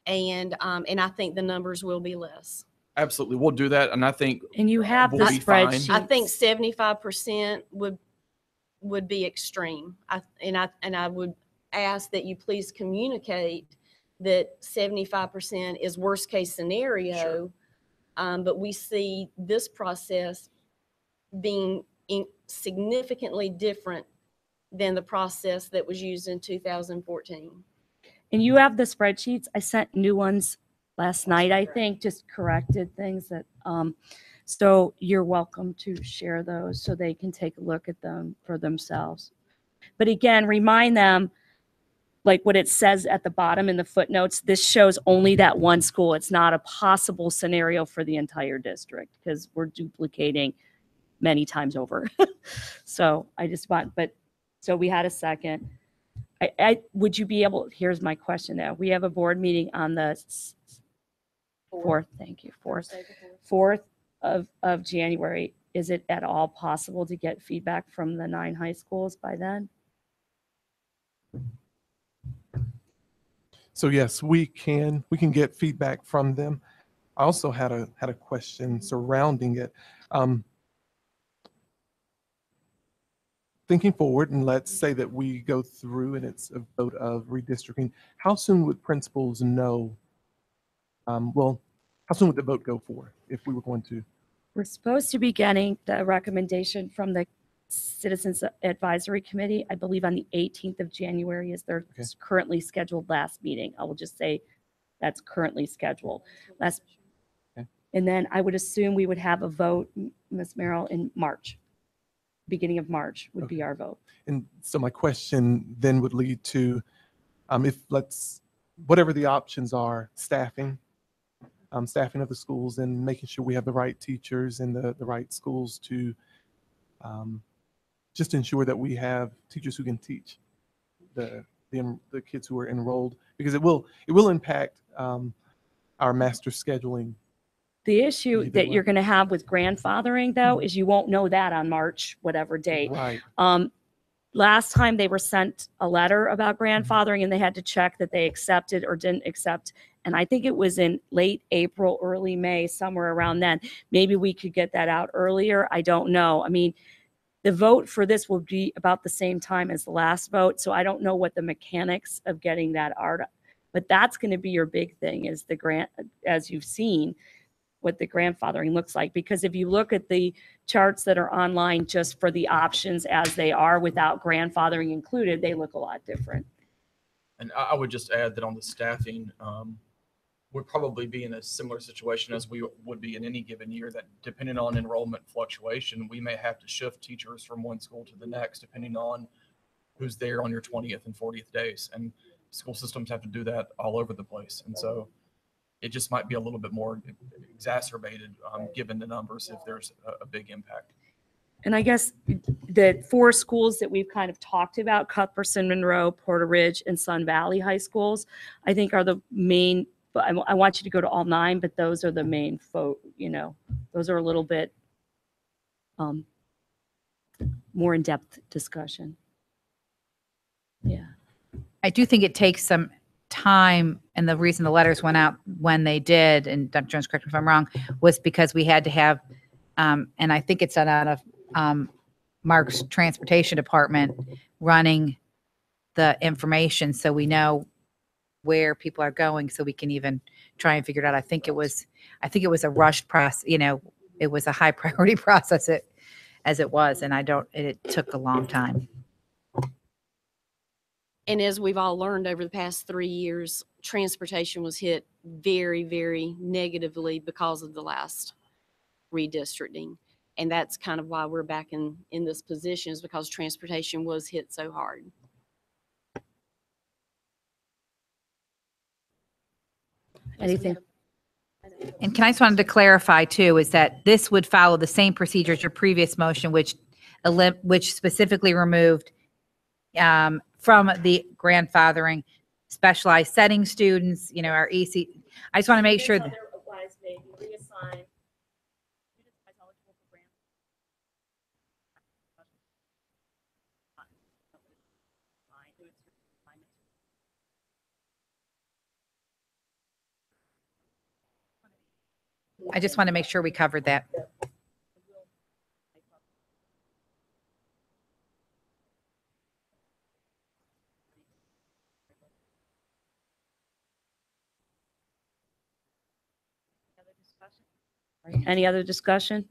And I think the numbers will be less. Absolutely. We'll do that. And I think And you have the we'll be fine. spreadsheet. I think 75% would be extreme. I would ask that you please communicate that 75% is worst case scenario. Sure. But we see this process being significantly different than the process that was used in 2014. And you have the spreadsheets. I sent new ones last night, I think, just corrected things that, so you're welcome to share those so they can take a look at them for themselves. But again, remind them, like what it says at the bottom in the footnotes, this shows only that one school. It's not a possible scenario for the entire district, because we're duplicating many times over. So I just want, so we had a second. Would you be able, here's my question now. We have a board meeting on the 4th, thank you, 4th of January. Is it at all possible to get feedback from the 9 high schools by then? So yes, we can get feedback from them. I also had a question surrounding it. thinking forward, and let's say that we go through and it's a vote of redistricting, how soon would principals know? Well, how soon would the vote go for if we were going to? We're supposed to be getting the recommendation from the Citizens Advisory Committee, I believe on the 18th of January is their Okay. currently scheduled last meeting. I will just say that's currently scheduled. Last, Okay. And then I would assume we would have a vote, Ms. Merrill, in March. Beginning of March would be Okay. our vote. And so my question then would lead to, if whatever the options are, staffing of the schools and making sure we have the right teachers in the right schools to just ensure that we have teachers who can teach the kids who are enrolled, because it will impact our master scheduling. The issue Either that way. you're going to have with grandfathering, though, is you won't know that on March, whatever date. Right. Last time they were sent a letter about grandfathering and they had to check that they accepted or didn't accept. And I think it was in late April, early May, somewhere around then. Maybe we could get that out earlier. I don't know. I mean, the vote for this will be about the same time as the last vote. So I don't know what the mechanics of getting that are. But that's going to be your big thing is the grant, as you've seen, what the grandfathering looks like. Because if you look at the charts that are online just for the options as they are without grandfathering included, they look a lot different. And I would just add that on the staffing, we'd probably be in a similar situation as we would be in any given year, that depending on enrollment fluctuation, we may have to shift teachers from one school to the next, depending on who's there on your 20th and 40th days. And school systems have to do that all over the place. And so it just might be a little bit more exacerbated given the numbers if there's a big impact. And I guess the 4 schools that we've kind of talked about, Cuthbertson, Monroe, Porter Ridge, and Sun Valley High Schools, I think are the main, but I want you to go to all 9, but those are the main those are a little bit more in-depth discussion. Yeah. I do think it takes some time, and the reason the letters went out when they did, and Dr. Jones, correct me if I'm wrong, was because we had to have, and I think it's done out of Mark's transportation department running the information so we know where people are going, so we can even try and figure it out. I think it was a rushed process. It was a high priority process as it was, and it took a long time. And as we've all learned over the past 3 years, transportation was hit very, very negatively because of the last redistricting. And that's kind of why we're back in this position, is because transportation was hit so hard. Anything? And I just wanted to clarify too, is that this would follow the same procedure as your previous motion, which specifically removed from the grandfathering specialized setting students, our EC. I just want to make sure that. I just want to make sure we covered that. Any other discussion?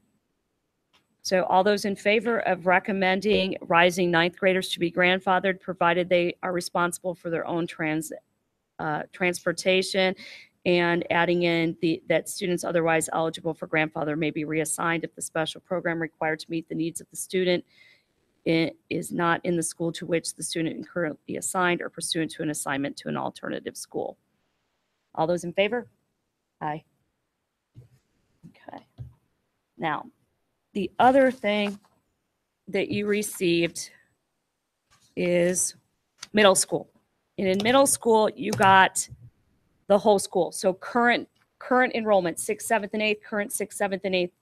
So all those in favor of recommending rising 9th graders to be grandfathered, provided they are responsible for their own transportation, and adding in that students otherwise eligible for grandfather may be reassigned if the special program required to meet the needs of the student is not in the school to which the student is currently assigned or pursuant to an assignment to an alternative school. All those in favor? Aye. Okay. Now, the other thing that you received is middle school. And in middle school, you got the whole school. So current enrollment, 6th, 7th, and 8th, current 6th, 7th, and 8th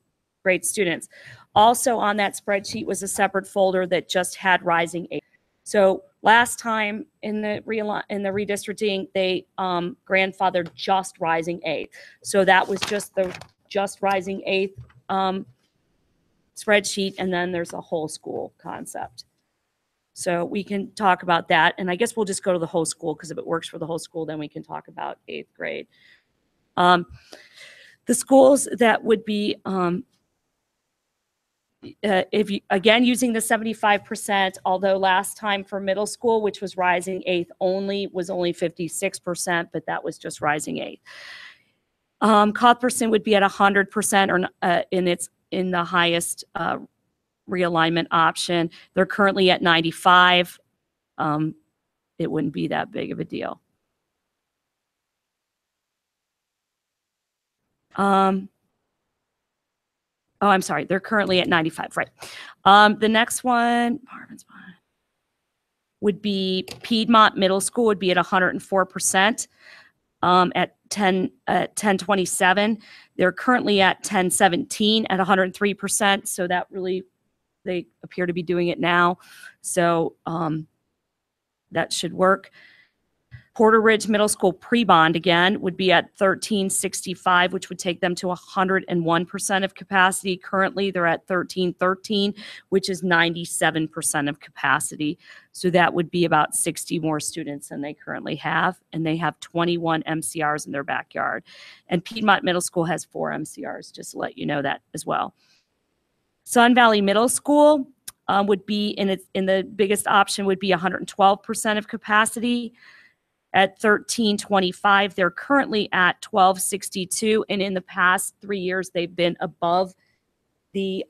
grade students. Also on that spreadsheet was a separate folder that just had rising 8th. So last time in the redistricting, they grandfathered just rising 8th. So that was just the rising 8th spreadsheet, and then there's a whole school concept. So we can talk about that. And I guess we'll just go to the whole school, because if it works for the whole school, then we can talk about 8th grade. The schools that would be, if you, again, using the 75%, although last time for middle school, which was rising 8th only, was only 56%, but that was just rising 8th. Cuthbertson would be at 100% or in the highest realignment option. They're currently at 95. It wouldn't be that big of a deal. Oh, I'm sorry. They're currently at 95, right? The next one would be Piedmont Middle School would be at 104%. At 1027. They're currently at 1017 at 103%. So that really, they appear to be doing it now. So that should work. Porter Ridge Middle School pre-bond again would be at 1365, which would take them to 101% of capacity. Currently, they're at 1313, which is 97% of capacity. So that would be about 60 more students than they currently have, and they have 21 MCRs in their backyard. And Piedmont Middle School has 4 MCRs, just to let you know that as well. Sun Valley Middle School would be in the biggest option would be 112% of capacity. At 1325, they're currently at 1262, and in the past 3 years, they've been above the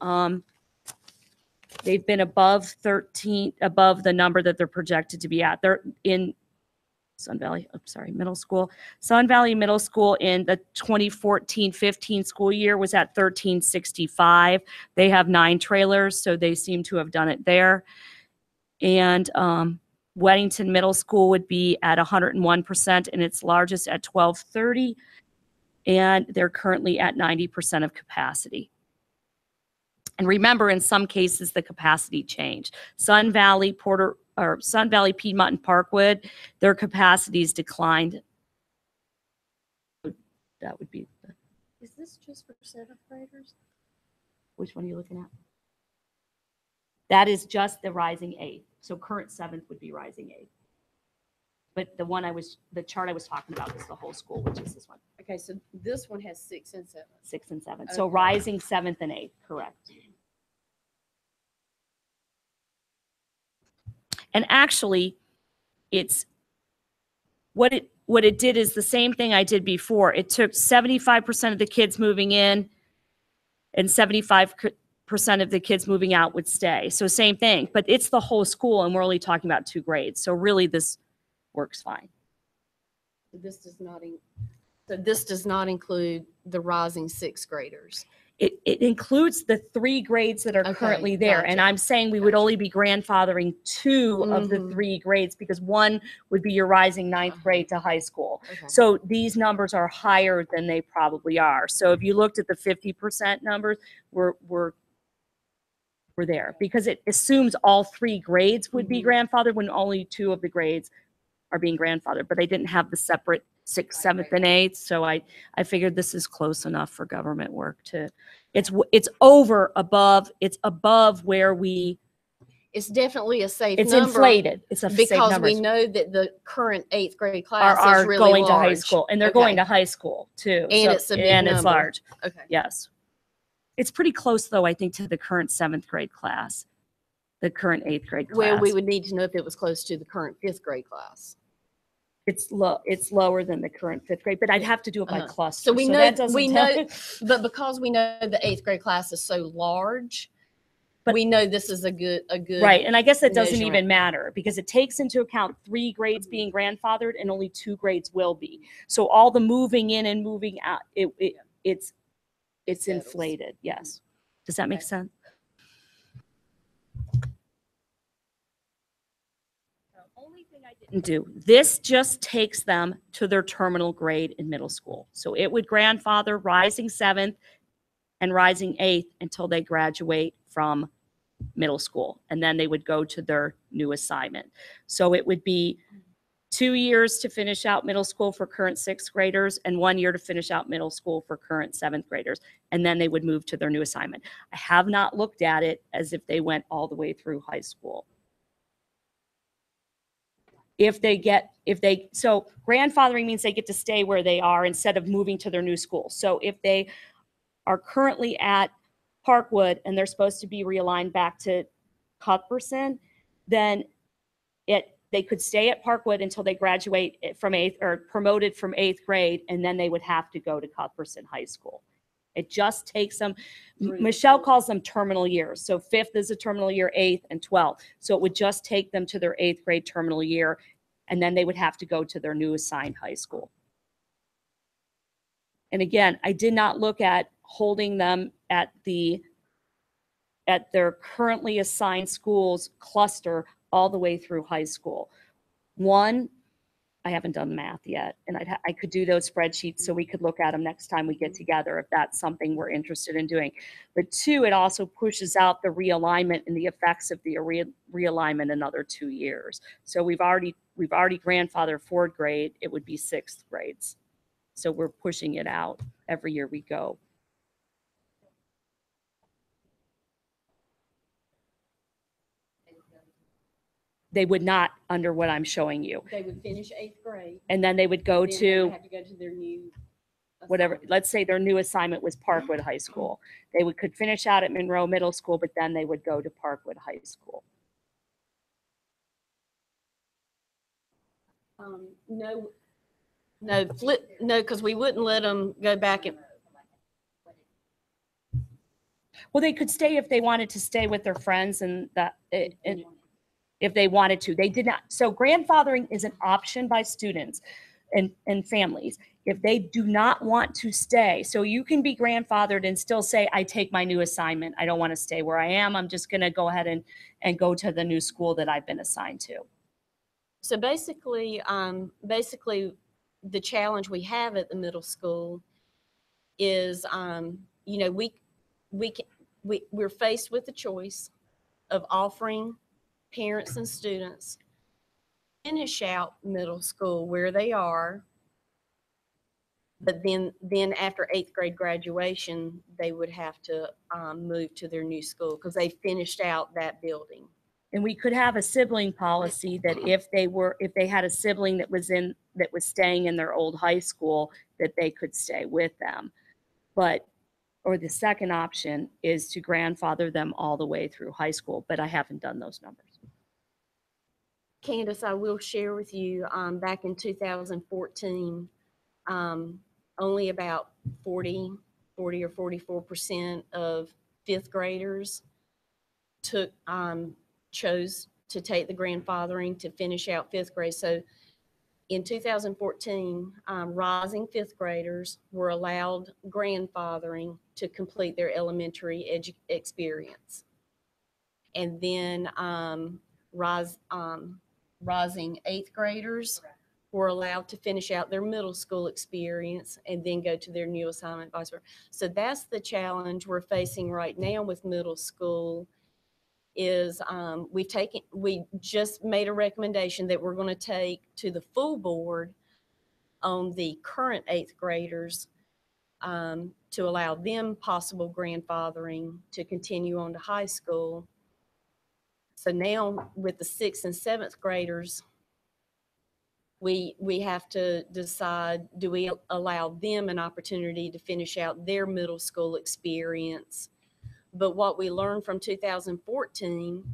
above the number that they're projected to be at. They're in Sun Valley, middle school. Sun Valley Middle School in the 2014-15 school year was at 1365. They have 9 trailers, so they seem to have done it there. And Weddington Middle School would be at 101% and its largest at 1230, and they're currently at 90% of capacity. And remember, in some cases, the capacity changed. Sun Valley, Piedmont, and Parkwood, their capacities declined. That would be. Is this just for 7th graders? Which one are you looking at? That is just the rising 8th. So current 7th would be rising 8th. But the chart I was talking about is the whole school, which is this one. Okay, so this one has 6 and 7. 6 and 7. So Okay. rising 7th and 8th, correct. And actually, it's what it did is the same thing I did before. It took 75% of the kids moving in and 75% of the kids moving out would stay. So same thing, but it's the whole school, and we're only talking about 2 grades. So really, this works fine. This does not include the rising 6th graders. It includes the 3 grades that are Okay, currently there. gotcha. And I'm saying we would only be grandfathering 2 of the 3 grades, because one would be your rising 9th grade to high school. Okay. So these numbers are higher than they probably are. So if you looked at the 50% numbers, we're there, because it assumes all 3 grades would be grandfathered when only 2 of the grades are being grandfathered, but they didn't have the separate 6th, 7th, and 8th. So I figured this is close enough for government work to, it's above where It's definitely a safe it's number. inflated. It's a safe Because number. we know that the current 8th grade class are is really going to high large. school, and they're Okay. going to high school too. And So- it's a big and it's number. large. Okay. Yes. It's pretty close though, I think, to the current 7th grade class, the current 8th grade class. Well, we would need to know if it was close to the current 5th grade class. It's lower than the current 5th grade, but I'd have to do it by cluster. So we know, that doesn't tell- but because we know the 8th grade class is so large, But- we know this is a good. Right, and I guess that doesn't measurement. even matter, because it takes into account 3 grades being grandfathered and only 2 grades will be. So all the moving in and moving out, it's Settles. inflated. Yes. Does that make Okay. sense? Only thing I didn't do. This just takes them to their terminal grade in middle school. So it would grandfather rising 7th and rising 8th until they graduate from middle school. And then they would go to their new assignment. So it would be 2 years to finish out middle school for current 6th graders and 1 year to finish out middle school for current 7th graders. And then they would move to their new assignment. I have not looked at it as if they went all the way through high school. so grandfathering means they get to stay where they are instead of moving to their new school. So if they are currently at Parkwood and they're supposed to be realigned back to Cuthbertson, then they could stay at Parkwood until they graduate from eighth or promoted from 8th grade, and then they would have to go to Cuthbertson High School. It just takes them, Michelle calls them terminal years. So 5th is a terminal year, 8th and 12th. So it would just take them to their 8th grade terminal year, and then they would have to go to their new assigned high school. And again, I did not look at holding them at their currently assigned schools cluster all the way through high school. One, I haven't done math yet, and I could do those spreadsheets so we could look at them next time we get together if that's something we're interested in doing. But 2, it also pushes out the realignment and the effects of the realignment another 2 years. So we've already grandfathered 4th grade. It would be 6th grades. So we're pushing it out every year we go. They would not under what I'm showing you. They would finish 8th grade. And then they would go Then they to would have to go to their new whatever, assignment. let's say their new assignment was Parkwood High School. They could finish out at Monroe Middle School, but then they would go to Parkwood High School. No, because we wouldn't let them go back and. Well, they could stay if they wanted to stay with their friends and if they wanted to. They did not. So grandfathering is an option by students and families. If they do not want to stay, so you can be grandfathered and still say, I take my new assignment. I don't want to stay where I am. I'm just going to go ahead and go to the new school that I've been assigned to. So basically, the challenge we have at the middle school is, we're faced with the choice of offering parents and students finish out middle school where they are, but then after 8th grade graduation, they would have to move to their new school because they finished out that building. And we could have a sibling policy that if they had a sibling that was staying in their old high school, that they could stay with them. Or the second option is to grandfather them all the way through high school, but I haven't done those numbers. Candace, I will share with you, back in 2014, only about 40 or 44% of 5th graders chose to take the grandfathering to finish out 5th grade. So in 2014, rising 5th graders were allowed grandfathering to complete their elementary experience. And then rising 8th graders were allowed to finish out their middle school experience and then go to their new assignment, vice versa. So that's the challenge we're facing right now with middle school is we just made a recommendation that we're going to take to the full board on the current 8th graders to allow them possible grandfathering to continue on to high school. So now with the 6th and 7th graders, we have to decide, do we allow them an opportunity to finish out their middle school experience? But what we learned from 2014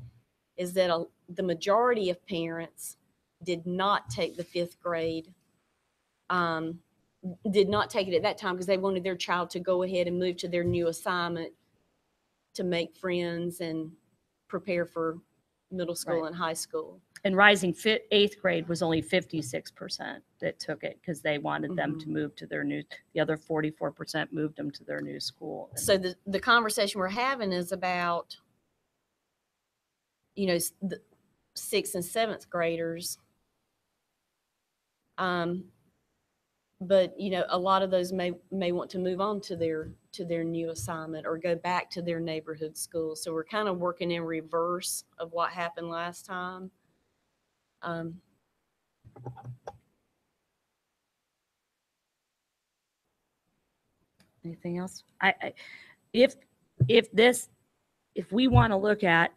is that the majority of parents did not take the 5th grade, did not take it at that time because they wanted their child to go ahead and move to their new assignment to make friends and prepare for middle school and high school. And rising 8th grade was only 56% that took it because they wanted them to move to their new, the other 44% moved them to their new school. So the conversation we're having is about, the 6th and 7th graders. But a lot of those may want to move on to their new assignment or go back to their neighborhood school. So we're kind of working in reverse of what happened last time. Anything else? If we want to look at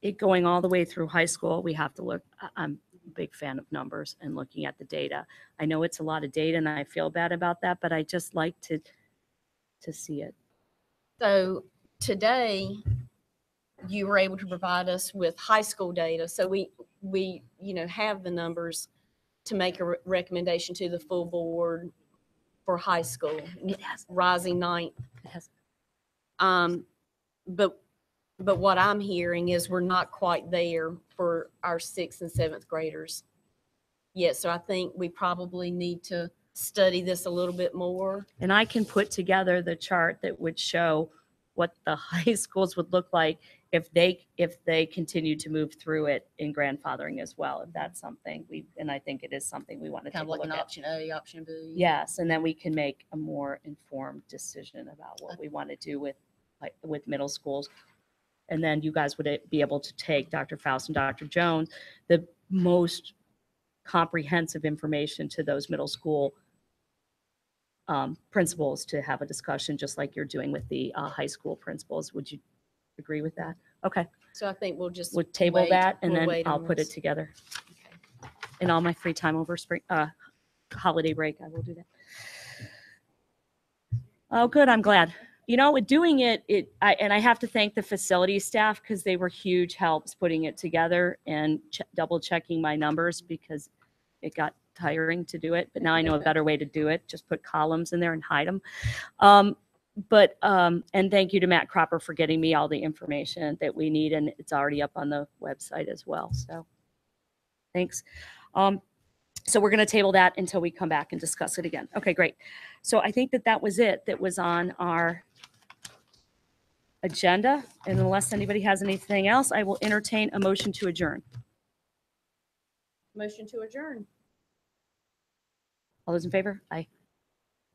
it going all the way through high school, we have to look. big fan of numbers and looking at the data. I know it's a lot of data and I feel bad about that, but I just like to see it. So today, you were able to provide us with high school data. So we have the numbers to make a recommendation to the full board for high school, It has, rising ninth. it has. But what I'm hearing is we're not quite there for our 6th and 7th graders yet. So I think we probably need to study this a little bit more. And I can put together the chart that would show what the high schools would look like if they continue to move through it in grandfathering as well. If that's something and I think it is something we want to take Kind a of like look an at. option A, option B. Yes, and then we can make a more informed decision about what we want to do with middle schools. And then you guys would be able to take, Dr. Faust and Dr. Jones, the most comprehensive information to those middle school principals to have a discussion, just like you're doing with the high school principals. Would you agree with that? Okay, So I think we'll just we'll table wait. that and We'll then wait I'll on put it this. together. In all my free time over spring, holiday break, I will do that. Oh, good. I'm glad. You know, with doing it, and I have to thank the facility staff because they were huge helps putting it together and double checking my numbers because it got tiring to do it. But now I know a better way to do it. Just put columns in there and hide them. And thank you to Matt Cropper for getting me all the information that we need, and it's already up on the website as well. So thanks. So we're going to table that until we come back and discuss it again. Okay, great. So I think that was it that was on our agenda. And unless anybody has anything else, I will entertain a motion to adjourn. Motion to adjourn. All those in favor? Aye.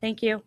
Thank you.